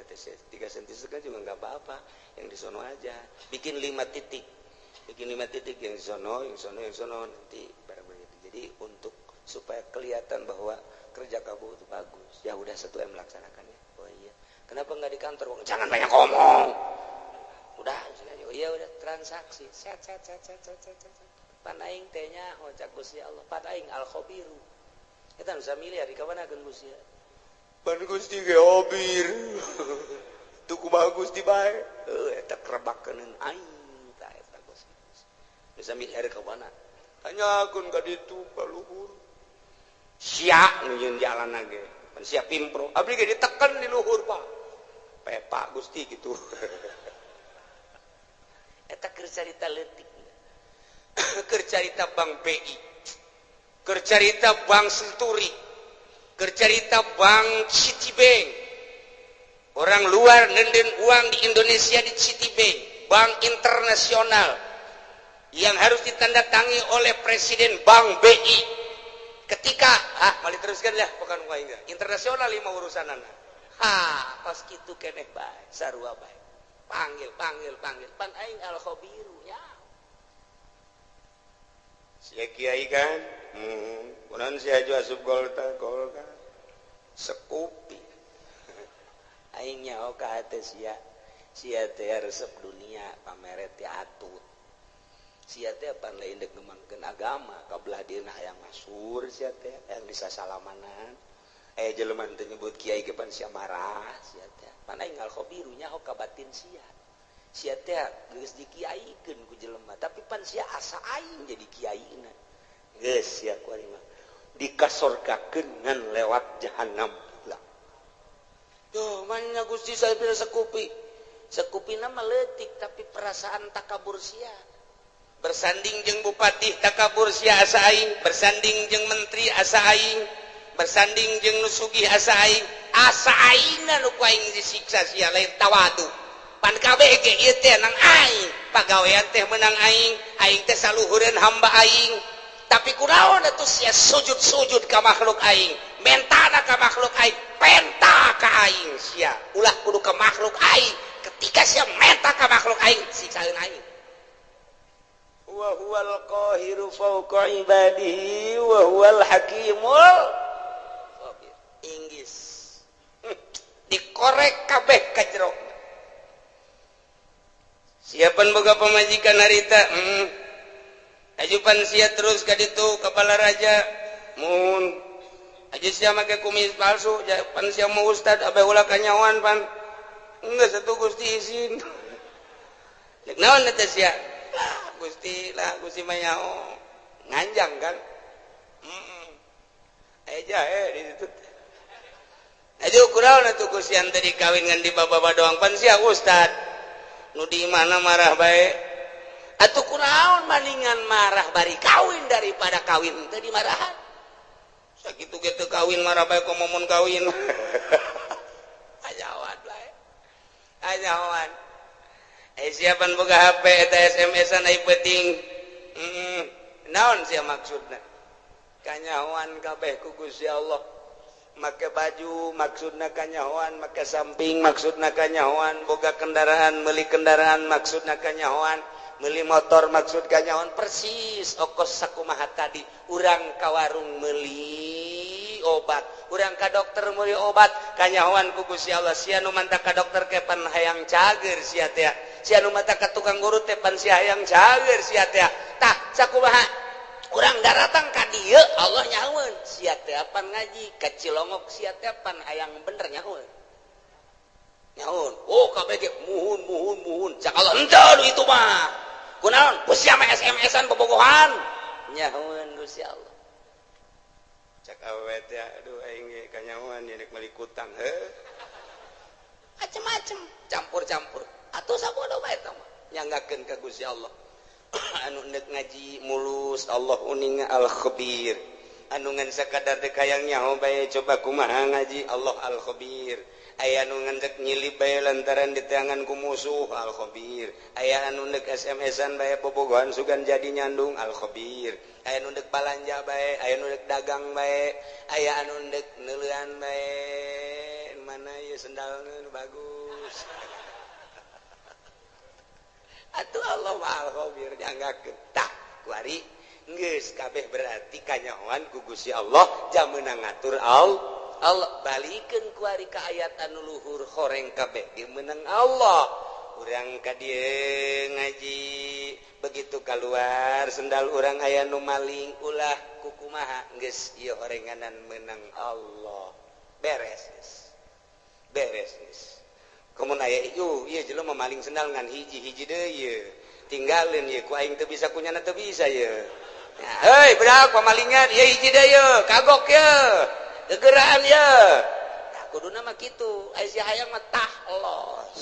cm juga nggak apa-apa yang di sono aja bikin 5 titik yang di sono nanti barang begitu jadi untuk supaya kelihatan bahwa kerja kamu itu bagus ya udah 1 M laksanakannya oh iya kenapa nggak di kantor jangan banyak ngomong udah iya udah transaksi set pan aing teh nyaho cak Gusti Allah pan aing al khabiru eta nu samiliar dikawanakeun Gusti pan Gusti ge khabir tu kumaha Gusti bae eta krebakeun aing tah eta Gusti nu samiliar kawana tanyakeun ka ditu ka luhur sia nu yeun jalanna ge pan sia pimpro abdi ge diteken di luhur Pak pepak Gusti gitu eta keur carita leutik keur carita Bank BI keur carita Bank Senturi keur carita Bank Citibank orang luar nenden uang di Indonesia di Citibank bank internasional yang harus ditandatangi oleh Presiden Bank BI ketika mali teruskan lah bukan uang internasional lima urusanana pas kitu keneh bae sarua bae panggil pan aing al khabiru ya sia kiai kan kunaon sia aju asup golka sekupi aing nyaho ka hate sia teh resep dunia pamere teh atut sia teh pan lain deuk ngembangkeun agama kabelah dieuna hayang masur sia teh hayang disasalamanan jelema teh nyebut kiai ge pan sia marah sia teh pan aing al khabiru nyaho ka batin sia teh geus dikiaikeun ku jelema tapi pan sia asa aing jadi kiaina geus sia kuari mah dikasorkakeun ngan lewat jahanam lah tuh manya Gusti sabira sekupina mah leutik tapi perasaan takabur sia bersanding jeung bupati takabur sia asa aing bersanding jeung menteri asa aing bersanding jeung nu sugih asa aingna nu ku aing disiksa sia lain tawadu pan kabeh ge ieu teh nang aing pagawean teh meunang aing teh saluhureun hamba aing tapi kunaon atuh sia sujud ka makhluk aing mentana ka makhluk aing penta ka aing sia ulah kudu ka makhluk aing ketika sia menta ka makhluk aing siksaeun aing wa huwal qahiru fawqa ibadihi wa huwal hakimul Inggris dikorek kabeh ka jero siapan boga pamajikan harita ajupan sia terus ka ditu kepala raja mun aju sia make kumis palsu pan sia mau ustad abe ulah kanyawan pan geus atuh Gusti izin cek naon eta sia Gusti mah nyaho nganjang kan jahe di situ aduh kurang atuh Gusti ante dikawin ngan di baba doang pan sia ustad nu di mana marah bae atuh kunaon maningan marah bari kawin daripada kawin teh dimarahan sakitu ge teu kawin marah bae komomon kawin ajawan bae ajawan siapan boga HP eta SMS-an ai penting naon sia maksudna kanyahoan kabeh ku Gusti Allah make baju maksudna kanyahoan make samping maksudna kanyahoan boga kendaraan meuli kendaraan maksudna kanyahoan meuli motor maksud kanyahoan persis okos sakumaha tadi urang ka warung meuli obat urang ka dokter meuli obat kanyahoan ku Gusti Allah sia nu manta ka dokter ke pan hayang cager sia teh sia nu manta ka tukang guru teh pan sia hayang cager sia teh tah sakumaha urang daratang ka dieu Allah nyahoeun sia teh pan ngaji ka Cilongok sia teh pan hayang bener nyahoeun oh kabeh ge muhun cak Allah henteu itu mah kunaon ku sia mah SMS-an bobogohan nyahoeun Gusti Allah cak awewe teh aduh aing ge kanyahoan yeuk meuli kutang macem-macem campur-campur atuh sabodo bae eta mah nyanggakeun ka Gusti Allah anu neuk ngaji mulus Allah uning al khabir anu ngan sakadar teh kayang nyaho bae coba kumaha ngaji Allah al khabir aya anu ngan rek nyilip bae lantaran diteangan ku musuh al khabir aya anu neuk SMS-an bae bobogohan sugan jadi nyandung al khabir aya anu neuk balanja bae aya anu neuk dagang bae aya anu neuk neuleuan bae mana ieu sendalna nu bagus atuh Allah mahal khabir nyanggakeun tah kuari geus kabeh berarti kanyahoan ku Gusti Allah jameuna ngatur Allah balikeun kuari ka ayat anu luhur horeng kabeh ge meunang Allah urang ka dieu ngaji begitu keluar sendal urang aya nu maling ulah kukumaha geus ieu horenganan meunang Allah beres geus kumun aya ieu jelema maling sendal ngan hiji-hiji deui ieu tinggalin ieu ku aing teu bisa kunyana teu bisa ieu heuy budak pamalingan ieu hiji deui ieu kagok ieu gegeraan ieu kuduna mah kitu aya hayang mah tahlos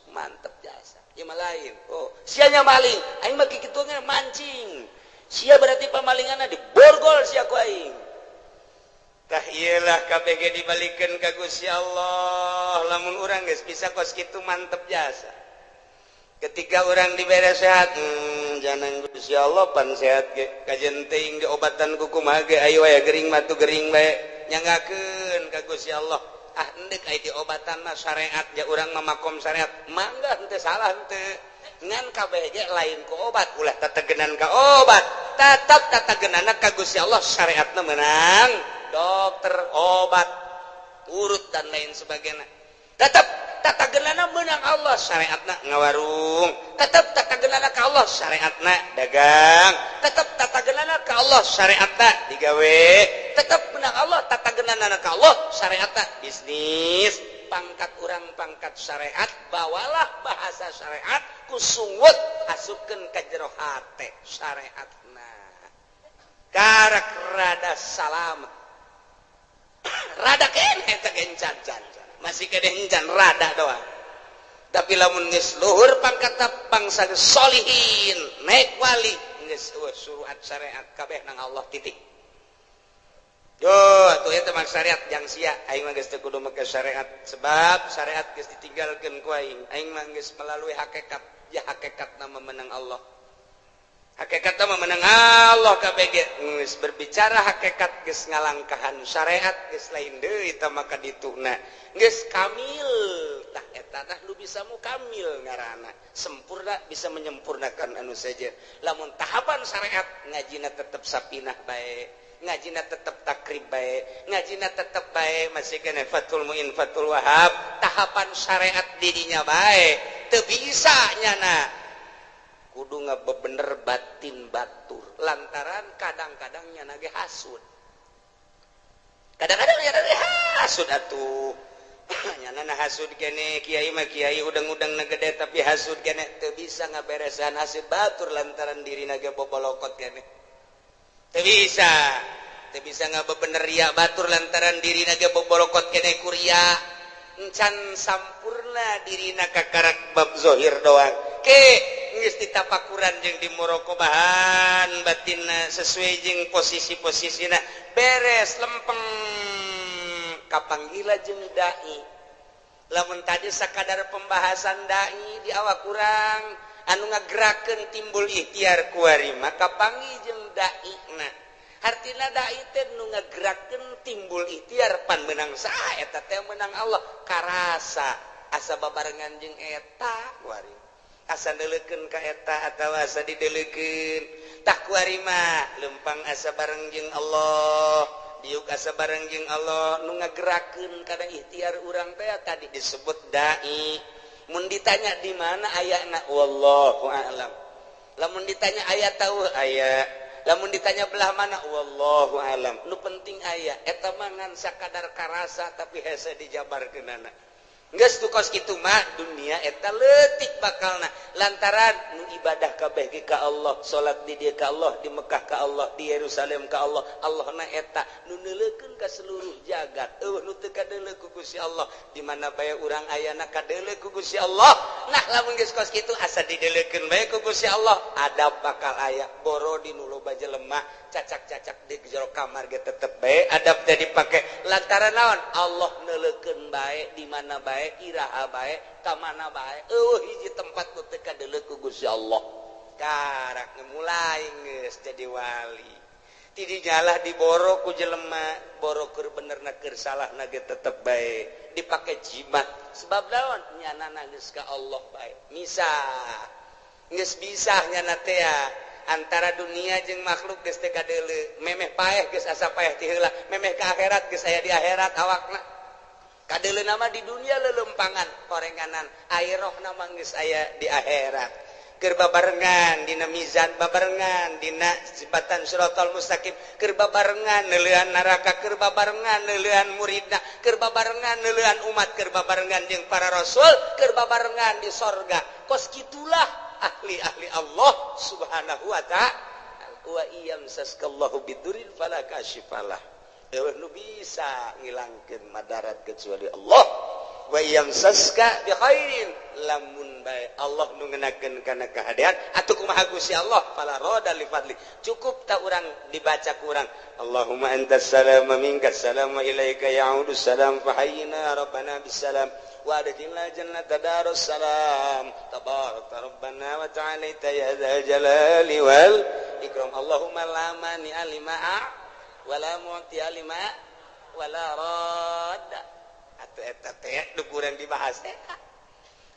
mantep jasa ieu mah lain sia nya maling aing mah kitu ge mancing sia berarti pamalinganna diborgol sia ku aing tah ieulah kabeh ge dibalikeun ka Gusti Allah lamun urang geus bisa kos kitu mantep jasa ketika urang dibere sehat jangan Gusti Allah pan sehat ge kajen teuing diobatan ku kumaha ge aya wae gering mah tu gering bae nyanggakeun ka Gusti Allah endek aya diobatan mah syariat ja urang mah makom syariat mangga henteu salah henteu ngan kabeh ge lain ku obat ulah tategenan ka obat tetep tategenana ka Gusti Allah syariatna meunang dokter obat urut dan lain sebagainya tetep tatagenana meunang Allah syariatna ngawarung tetep tatagenana ka Allah syariatna dagang tetep tatagenana ka Allah syariatna digawe tetep meunang Allah tatagenana ka Allah syariatna bisnis pangkat urang pangkat syariat bawalah bahasa syariat ku sungut asupkeun ka jero hate syariatna karak rada salamet rada keneh teh encan-encan masih kede encan rada doang tapi lamun geus luhur pangkat bangsa solihin naik wali geus suruhat syariat kabeh nang Allah titik yo atuh eta mah syariat jang sia aing mah geus teu kudu make syariat sebab syariat geus ditinggalkeun ku aing mah geus melalui hakikat ya hakikatna memenang Allah hakikatna memenang Allah kabeh geus berbicara hakikat geus ngalangkahan syariat geus lain deui eta maka dituna geus kamil tah eta tah nu bisa mukamil ngaranna sempurna bisa menyempurnakan anu saja lamun tahapan syariat ngajina tetep sapinah bae ngajina tetep takrib bae ngajina tetep bae masih kena fatul muin fatul wahab tahapan syariat didinya bae teu bisa nyana kudu ngabebener batin batur lantaran kadang-kadang nyana ge hasud kadang-kadang nyana ge hasud atuh nyana hasud kene kiai mah kiai udang-udang na gede tapi hasud kene teu bisa ngaberesan hasud batur lantaran dirina ge bobolokot kene teu bisa ngabebener ria batur lantaran dirina ge bobolokot kene kuria encan sampurna dirina kakarak bab zohir doang ke geus ditapakuran jeung dimorokobahan batinna sesuai jeung posisi-posisina beres lempeng kapanggila jeung dai lamun tadi sakadar pembahasan dai di awak kurang anu ngagerakeun timbul ikhtiar kuari maka panggih jeung dai na artina dai teh nu ngagerakeun timbul ikhtiar pan menang saha eta teh menang Allah karasa asa babarengan jeung eta kuari asa neuleukeun ka eta atawa asa dideuleukeun tah kuari mah lempang asa bareng jeung Allah diuk asa bareng jeung Allah nu ngagerakeun kana ikhtiar urang teh tadi disebut dai mun ditanya di mana ayana wallahu a'lam lamun ditanya aya tahu aya lamun ditanya belah mana wallahu a'lam nu penting aya eta mah ngan sakadar karasa tapi hese dijabarkeunana geus tu kos kitu mah dunia eta leutik bakalna lantaran nu ibadah kabeh ge ka Allah salat di dieu ka Allah di Mekah ka Allah di Yerusalem ka Allah Allahna eta nu neuleukeun ka seluruh jagat nu teu kadeuleu ku Gusti Allah di mana bae urang ayana kadeuleu ku Gusti Allah nah lamun geus kos kitu asa dideuleukeun bae ku Gusti Allah adab bakal aya boro di nu loba jelema cacak-cacak di jero kamar ge tetep bae adab teh dipake lantaran naon Allah neuleukeun bae di mana bae iraha bae ka mana bae hiji tempat nu teu kadeuleu ku Gusti Allah karak mulai geus jadi wali tidinya diboro ku jelema boro keur benerna keur salahna ge tetep bae dipake jimat sebab naon nyanana geus ka Allah bae misah geus bisah nyana teh antara dunia jeung makhluk geus teu kadeuleu memeh paeh geus asa paeh ti heula memeh ka akhirat geus aya di akhirat awakna Kadele nama di dunia lelempangan korenganan airoh nama geus aya di akhirat. Keur babarengan dina mizan, babarengan dina sifatan siratal mustaqim, keur babarengan neuleuhan neraka, keur babarengan neuleuhan muridna, keur babarengan neuleuhan umat, keur babarengan jeung para rasul, keur babarengan di sorga. Kos kitulah ahli-ahli Allah Subhanahu wa ta'ala. Wa iyam saskallahu bidurin fala kashifalah. Dewe nu bisa ngilangkeun madarat kecuali Allah. Wa iyam saska bi khairin lamun bae Allah nu ngeunakeun kana kahadian atuh kumaha Gusti Allah fala rada li fadli. Cukup ta urang dibaca ku urang Allahumma antas salam wa minkas salam wa ilaika ya'udu salam fa hayyina rabbana bisalam wa adkhilna jannata darus salam tabarakta rabbana wa ta'ala ya dzal jalali wal ikram. Allahumma la mani alima wa la mu'ti alima wa la radda. Atuh eta teh nu kurang dibahas teh.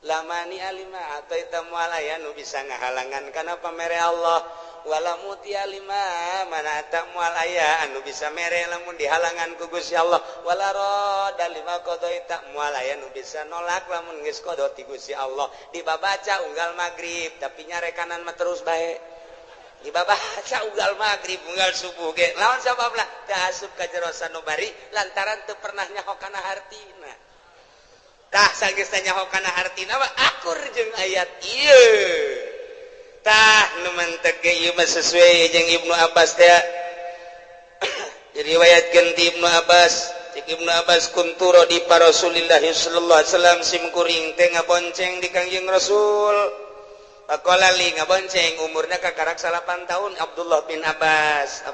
Lamani alima atau eta mualaya nu bisa ngahalangan kana pamere Allah. Wala muti alima mana eta mualaya anu bisa mere lamun dihalangan ku Gusti Allah. Wala rada lima qada eta mualaya nu bisa nolak lamun geus qada ti Gusti Allah. Dibabaca unggal magrib tapi nyarekanan mah terus bae. Dibabaca unggal magrib unggal subuh ge. Lawan sababna teu asup ka jero sanubari lantaran teu pernah nyaho kana hartina. Tah sageus nyaho kana hartina mah akur jeung ayat ieu. Tah nu mentek ge ieu mah sesuai jeung Ibnu Abbas teh. Diriwayatkeun ti Ibnu Abbas, cik Ibnu Abbas kuntu di Rasulillah sallallahu alaihi wasallam sim kuring teh ngabonceng di Kangjeng Rasul. Pakola li ngabonceng umurna kakarak 8 tahun Abdullah bin Abbas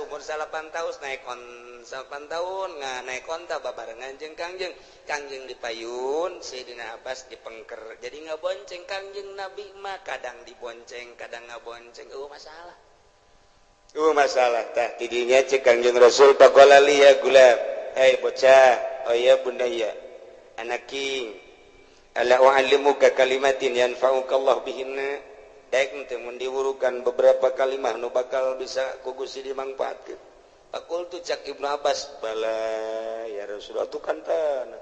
umur 8 tahun naik on 8 tahun naik onta babarengan jeung Kangjeng dipayun Sayyidina Abbas dipengker jadi ngabonceng Kangjeng Nabi mah kadang dibonceng kadang ngabonceng masalah tah tidinya cek Kangjeng Rasul pakola li ya gulam bocah ya bundaya anak king ala wa'allimuka kalimatin yanfa'uka Allah bihinna daek teh mun diwurukan beberapa kalimah nu bakal bisa ku Gusti dimangpaatkeun. Pakultu cak Ibnu Abbas bala ya Rasul atuh kantana.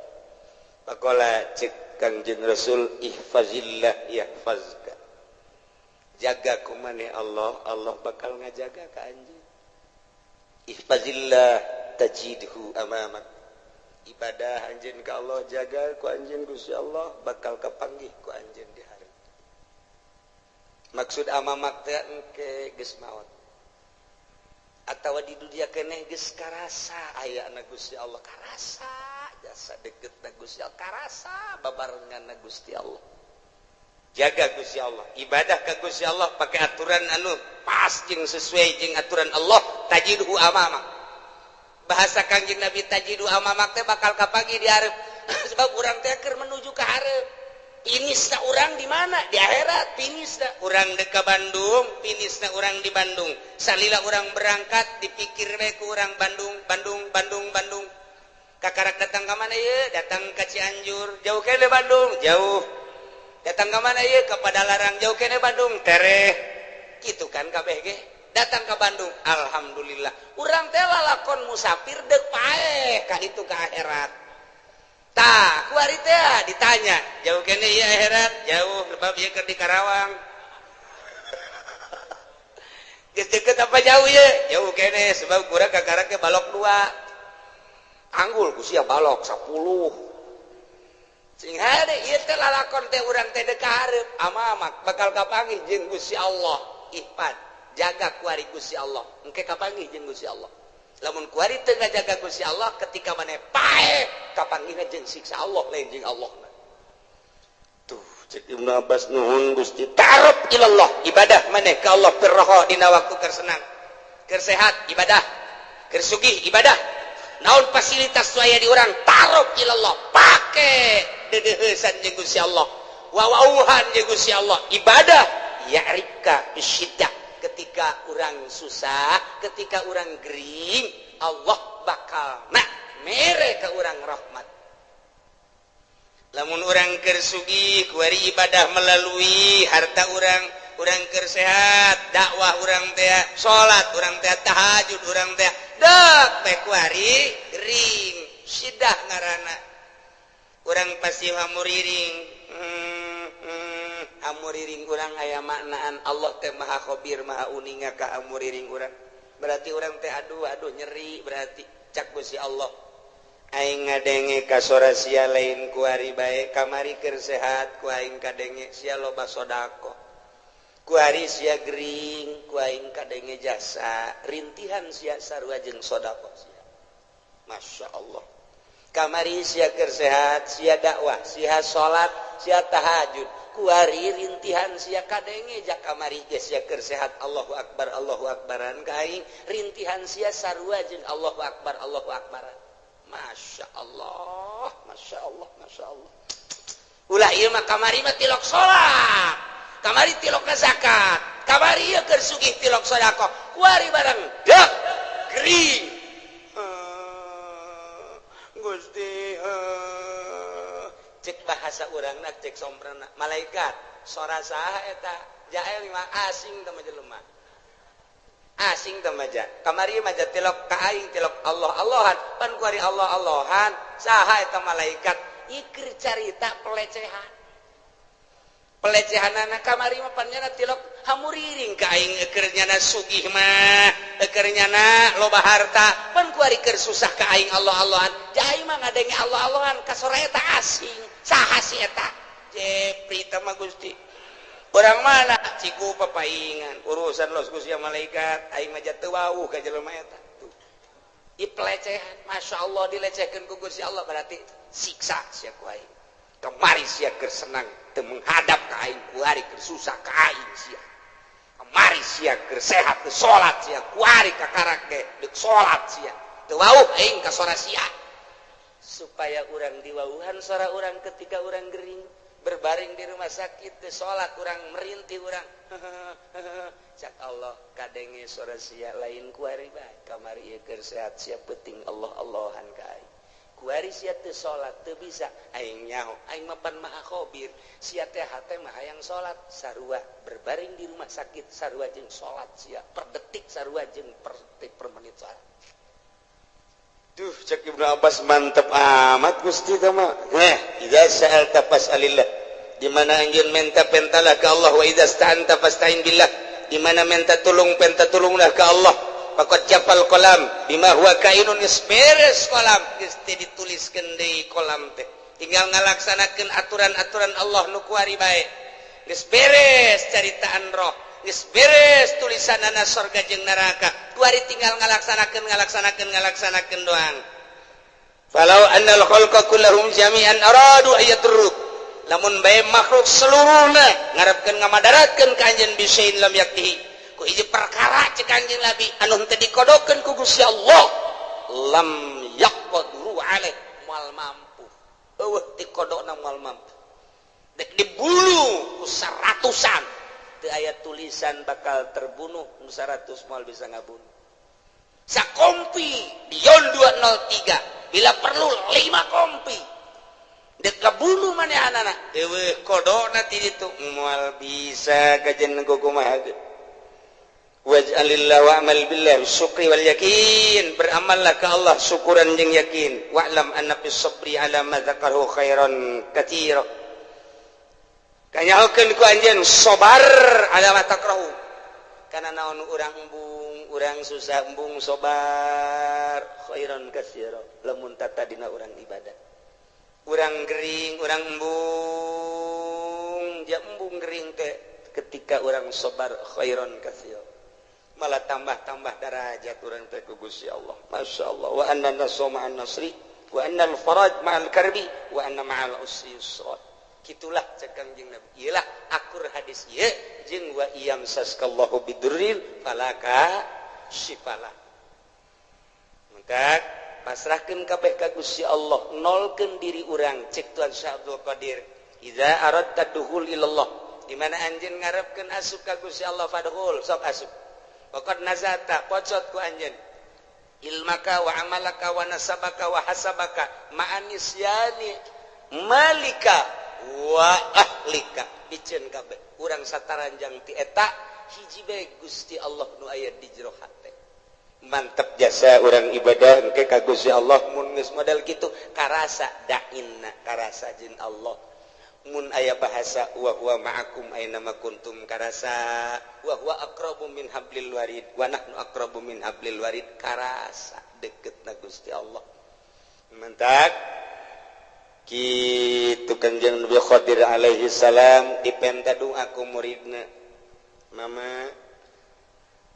Pakola cek Kangjeng Rasul ihfazillah yahfazka. Jaga ku maneh Allah bakal ngajaga ka anjeun. Ihfazillah tajidhu amamak. Ibadah anjeun ka Allah jaga ku anjeun Gusti Allah bakal kapanggih ku anjeun di hari. Maksud amamak teh engke geus maot. Atawa di dunia keneh geus karasa ayana Gusti Allah karasa jasa deketna Gusti Allah karasa babarenganna Gusti Allah. Jaga Gusti Allah, ibadah ka Gusti Allah pakai aturan anu pas jeung sesuai jeung aturan Allah tajidhu amamak. Bahasa Kangjeng Nabi tajidu amamak teh bakal kapagi di hareup. Sebab urang teh keur menuju ka hareup. Finisna urang di mana? Di akhirat. Finisna urang deuk ka Bandung, finisna urang di Bandung. Salila urang berangkat dipikir we ku urang Bandung. Kakarak datang ka mana ieu? Datang ka Cianjur. Jauh kene Bandung, jauh. Datang ka mana ieu? Ka Padalarang, jauh kene Bandung, tereh. Kitu kan kabeh ge. Datang ke Bandung, alhamdulillah. Urang teh lalakon musafir deuk paeh ka ditu ka akhirat. Tah, ku ari teh ditanya, jauh kene ieu akhirat, jauh sebab ieu keur di Karawang. Geus deukeut apa jauh ieu? Jauh kene sebab kurang kakarak ke balok 2. Anggul ku sia balok 10. Sing hade ieu teh lalakon teh urang teh deuk ka hareup, amamak bakal kapanggih jeung Gusti Allah. Ihfad jaga kuari Gusti Allah engke kapanggih jeung Gusti Allah. Lamun kuari teu ngajaga Gusti Allah ketika maneh paeh kapanggihna jeung siksa Allah lain jeung Allahna. Tuh cek Ibnu Abbas nuhun Gusti ta'aruf ilallah ibadah maneh ka Allah pirraha dina waktu keur senang keur sehat ibadah keur sugih ibadah naon fasilitas aya di urang ta'aruf ilallah pake dedeuheusan jeung Gusti Allah wawauhan jeung Gusti Allah ibadah ya'rika bisyiddah. Ketika orang susah, ketika orang gering, Allah bakal mere ke orang rahmat. Lamun orang keur sugih, kuari ibadah melalui harta orang keur sehat, dakwah orang teh, salat orang teh, tahajud orang teh, dak teh kuari gering, sidah ngaranna. urang pasti hamuriring hamuriring urang aya maknaan Allah teh maha khabir maha uninga ka hamuriring urang berarti urang teh aduh nyeri berarti cak Gusti Allah aing ngadenge ka sora sia lain ku ari bae kamari keur sehat ku aing kadenge sia loba sodako ku ari sia gering ku aing kadenge jasa rintihan sia sarua jeung sodako sia Masya Allah kamari sia keur sehat sia dakwah sia salat sia tahajud ku ari rintihan sia kadenge jak kamari geus sia keur sehat Allahu akbaran ka aing rintihan sia sarua jeung Allahu akbaran Masya Allah ulah ieu mah kamari mah tilok salat kamari tilok zakat kamari ieu keur sugih tilok sedekah ku ari barang dah gering Gusti cek bahasa urangna cek somprana malaikat sora saha eta jael mah asing teh jelema asing teh maja kamari maja tilok ka aing tilok Allahan pan ku ari Allahan saha eta malaikat ikir carita pelecehanana kamari mah pan nyana tilok hamuriring ka aing keur nyana sugih mah keur nyana loba harta pan ku ari keur susah ka aing Allahan jai mah ngadenge Allahan ka sora eta asing saha si eta jepri teh mah Gusti urang mana ciku papaingan urusan los Gusti malaikat aing mah teu wauh ka jelema eta tuh ieu pelecehan Masya Allah dilecehkeun ku Gusti Allah berarti siksa sia ku aing kamari sia keur senang teu menghadap ka aing ku ari keur susah ka aing sia kamari sia keur sehat teu salat sia ku ari ka karak ge deuk salat sia teu wauh aing ka sora sia supaya urang diwauhan sora urang ketika urang gering berbaring di rumah sakit teu salat urang merintih urang cak Allah kadenge sora sia lain ku ari bae kamari ieu keur sehat sia penting Allahan ka aing ku ari sia teu salat teu bisa aing nyaho aing mah pan maha khabir sia teh hate mah hayang salat sarua berbaring di rumah sakit sarua jeung salat sia per detik sarua jeung per detik per menit salat duh cek Ibnu Abbas mantep amat Gusti teh mah idza sa'alta fas'alillah di mana anjeun minta pentalah ka Allah wa idza sta'anta fasta'in billah di mana minta tulung penta tulunglah ka Allah faqad jafal qalam bima huwa kainun isberes qalam geus teh dituliskeun deui qalam teh tinggal ngalaksanakeun aturan-aturan Allah nu kuari bae geus beres caritaan roh geus beres tulisanana surga jeung neraka kuari tinggal ngalaksanakeun doang falau annal khalqa kullahum jami'an aradu ayaturruk lamun bae makhluk seluruhna ngarepkeun ngamadaratkeun ka anjeun bisain lam yaktihi ku hiji perkara cek anjeun labi anu teu dikodokeun ku Gusti Allah lam yaqdiru alaih moal mampu eueuh dikodona moal mampu dek dibulu ku saratusan teu aya tulisan bakal terbunuh nu 100 moal bisa ngabunuh sakompi di yon 203 bila perlu 5 kompi dek kabunuh manehanana eueuh kodona ti ditu moal bisa kajen kumaha waj'alillah wa'mal billah syukri wal yakin beramallah ka Allah syukuran jeung yakin wa'lam anna bis sabri ala ma dzakarahu khairan katsira kanyahokeun ku anjeun sabar ala ma takrahu kana naon urang embung urang susah embung sabar khairan katsira lamun tata dina urang ibadah urang gering urang embung ja embung gering teh ketika urang sabar khairan katsira malah tambah-tambah derajat urang teh ku Gusti Allah Masya Allah wa anna nasra ma'an nasri wa anna al-faraj ma'al karbi wa anna ma'al usri yusra kitulah cek Kangjeng Nabi iyalah akur hadis ieu jeung wa iyam saskallahu bidurril falaka syifalah maka pasrahkeun kabeh ka Gusti Allah nolkeun diri urang cek Tuan Syekh Abdul Qadir idza aradta duhul ilallah di mana anjeun ngarepkeun asup ka Gusti Allah fadhul sok asup waqad nazata pocot ku anjeun ilmaka wa amalaka wa nasabaka wa hasabaka ma'anisyani malika wa ahlika biceun kabeh urang sataranjang ti eta hiji bae Gusti Allah nu aya di jero hate mantap jasa orang ibadah engke ka Gusti Allah mun geus model kitu karasa dainna karasa jeung Allah mun aya bahasa wa huwa ma'akum aina ma kuntum karasa wa huwa aqrabu min hablil warid wa nahnu aqrabu min hablil warid karasa deketna Gusti Allah mantap kitu Kanjeng Nabi Khadir alaihi salam dipenta doa ku muridna mama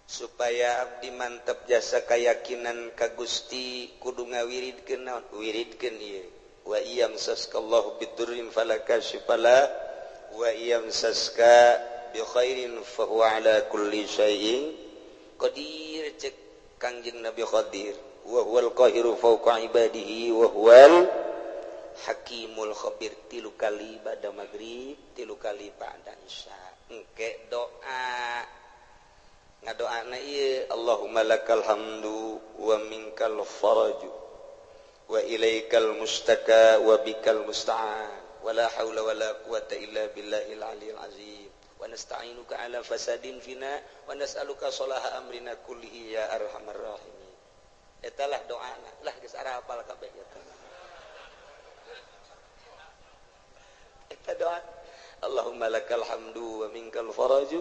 supaya abdi mantap jasa keyakinan ka Gusti kudu ngawiridkeun naon wiridkeun ieu wa iyam saskallahu bidurrin falakashifala wa iyam saska bi khairin fa huwa ala kulli syai'in qadir cek Kangjeng Nabi Khadir wa huwal qahiru fawqa ibadihi wa huwal hakimul khabir tilu kali ba'da maghrib tilu kali ba'da isya engke doa ngadoana ieu Allahumma lakal hamdu wa minkal faraju wa ilaikal mustaka wa bikal musta'an wa la haula wa la quwata illa billahil aliyil azim wa nasta'inuka ala fasadin fina wa nas'aluka salaha amrina kullihi ya arhamar rahimin eta lah doana lah geus ara hafal kabeh eta doa Allahumma lakal hamdu wa minkal faraju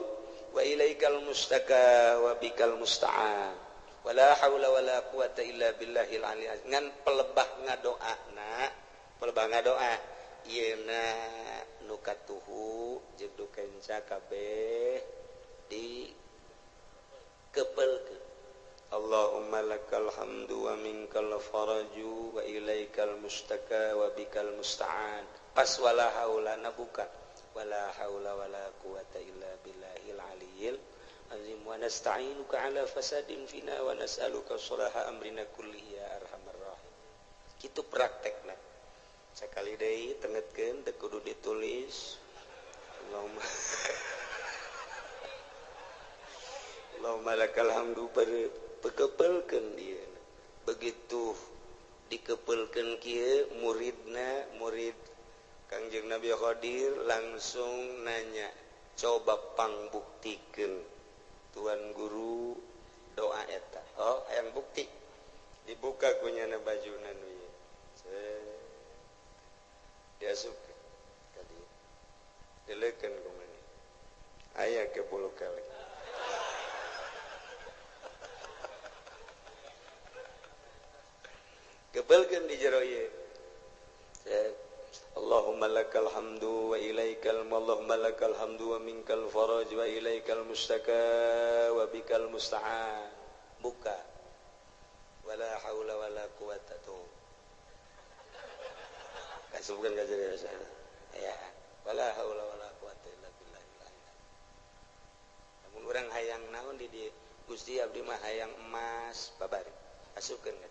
wa ilaikal mustaka wa bikal musta'an wa la haula wa la quwata illa billahil aliyil azim ngan pelebah ngadoa yeuna nukatuhu jeung dukenca kabeh di kepelkeun Allahumma lakal hamdu wa minkal faraju wa ilaikal mustaka wa bikal musta'an pas wala haula nabuka wala haula wala quwata illa billahil aliyil azim wa nasta'inuka ala fasadin fina wa nas'aluka salaha amrina kullihi ya arhamar rahim kitu praktekna sakali deui tengetkeun teu kudu ditulis Allahumma lakal hamdu pekepelkeun ieu begitu dikepelkeun kieu murid Kangjeng Nabi Khadir langsung nanya coba pangbuktikeun tuan guru doa eta oh hayang bukti dibuka kunyana bajuna nu ieu diasup ka dieu dileukeun ku mana aya ke 10 kali kebelkeun di jero ieu Allahumma lakal hamdu wa ilaikal Allahumma lakal hamdu wa minkal faraj wa ilaikal mustaka wa bikal musta'an buka wala haula wala quwata tu kasubkan kajari ya wala haula wala quwata illa billah namun urang hayang naon di dieu Gusti abdi mah hayang emas babari asupkeun ka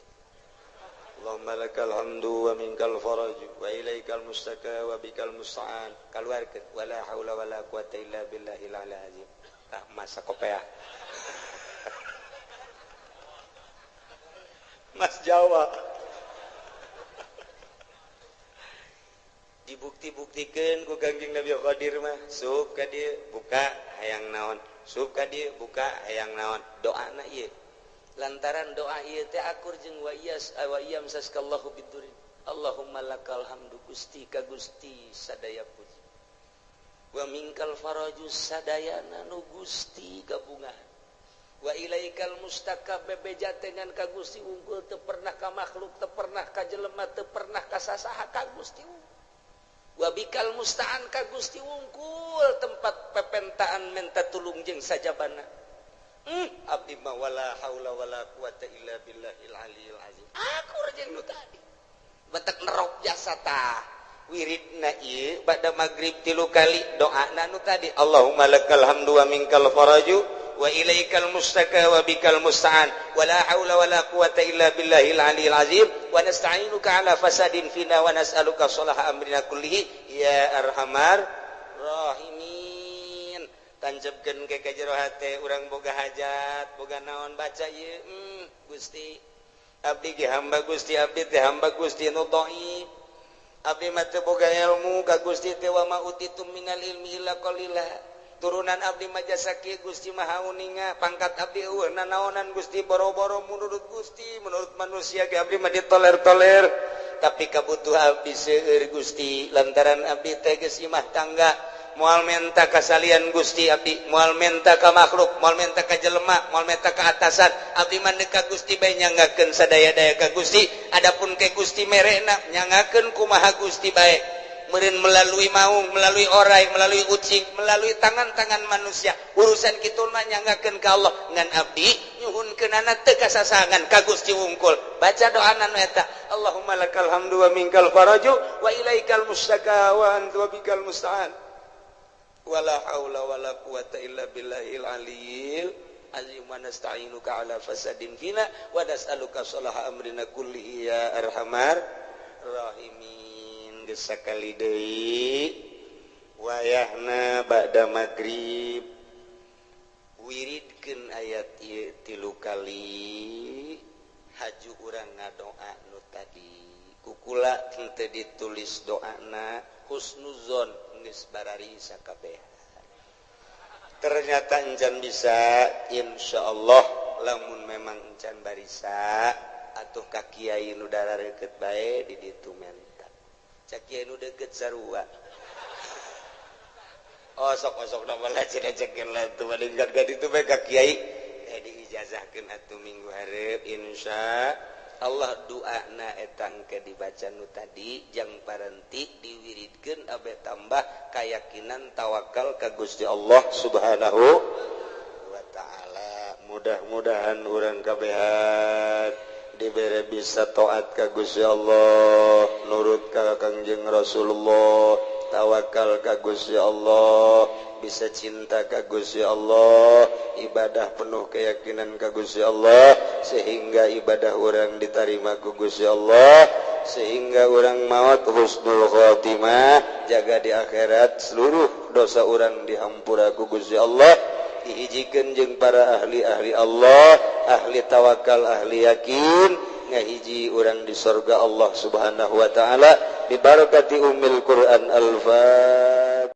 Allahumma lakal hamdu wa minkal faraj wa ilaikal mustaka wa bikal musta'an kaluarkeun wala haula wala quwata illa billahil aliyil azim tah masa kopeah Mas Jawa dibukti-buktikeun ku Kangjeng Nabi Khadir mah sup ka dieu buka hayang naon sup ka dieu buka hayang naon doana ieu lantaran doa ieu teh akur jeung wa iyam saskallahu bidurin Allahumma lakal hamdu Gusti ka Gusti sadaya puji wa minkal faraju sadayana nu Gusti gabungan wa ilaikal mustaka bebeja dengan ka Gusti unggul teu pernah ka makhluk teu pernah ka jelema teu pernah ka sasaha ka Gusti wa bikal musta'an ka Gusti unggul tempat pepentaan menta tulung jeung sajabana abdi ma wala haula wala quwata illa billahil aliyil azim akur jeung nu tadi batak nerok jasa tah wiridna ieu bada maghrib 3 kali doana nu tadi Allahumma lakal hamdu wa minkal faraju wa ilaikal mustaka wa bikal musta'an wala haula wala quwata illa billahil aliyil azim wa nasta'inuka ala fasadin fina wa nas'aluka salaha amrina kullihi ya arhamar rahimin tancapkeun ke jero hate urang boga hajat boga naon baca ieu Gusti abdi ge hamba Gusti abdi teh hamba Gusti nu dhaif abdi mah teu boga ilmu ka Gusti teh wa ma utitum minal ilmi illa qalila turunan Abdi Majasaki Gusti Mahauninga pangkat Abdi nanaonan Gusti boro-boro menurut Gusti menurut manusia ge Abdi mah ditoler-toler tapi kabutuhan Abdi seueur Gusti lantaran Abdi teh geus imah tangga moal menta kasalian Gusti Abdi moal menta ka makhluk moal menta ka jelema moal menta ka atasan Abdi mah ka Gusti bae nyangakeun sadaya-daya ka Gusti adapun ke Gusti merena nyangakeun kumaha Gusti bae meureun melalui maung melalui orai melalui ucing melalui tangan-tangan manusia urusan kitu mah nyangakeun ka Allah ngan Abdi nyuhunkeunana teu kasasangan ka Gusti wungkul baca doana nu eta Allahumma lakal hamdu wa minkal faraju wa ilaikal mustaka wa anta bikal musta'an wala haula wala quwata illa billahil aliyil azim wa nasta'inuka ala fasadin fina wa nas'aluka salaha amrina kullihi ya arhamar rahimin sakali deui wayahna ba'da magrib wiridkeun ayat ieu 3 kali haju urang ngadoa nu tadi kukula teu ditulis doana husnuzon geus barari sakabehan ternyata encan bisa insyaallah lamun memang encan barisa atuh ka kiai nu darareukeup bae di ditu men cak kiai nu deukeut sarua sok nambah cekeun lah tuh badingkan ka ditu bae ka kiai diijazahkeun atuh minggu hareup insya Allah doana eta engke dibaca nu tadi jang parenti diwiridkeun abe tambah kayakinan tawakal ka Gusti Allah Subhanahu wa taala mudah-mudahan urang kabehan dibere bisa taat ka Gusti Allah nurut ka Kangjeng Rasulullah tawakal ka Gusti Allah bisa cinta ka Gusti Allah ibadah penuh keyakinan ka Gusti Allah sehingga ibadah orang diterima ku Gusti Allah sehingga orang maut husnul khotimah jaga di akhirat seluruh dosa orang dihampura ku Gusti Allah dihijikeun jeung para ahli-ahli Allah ahli tawakal ahli yakin ngahiji urang di surga Allah Subhanahu wa taala bi barakati ummil Quran al-Fatihah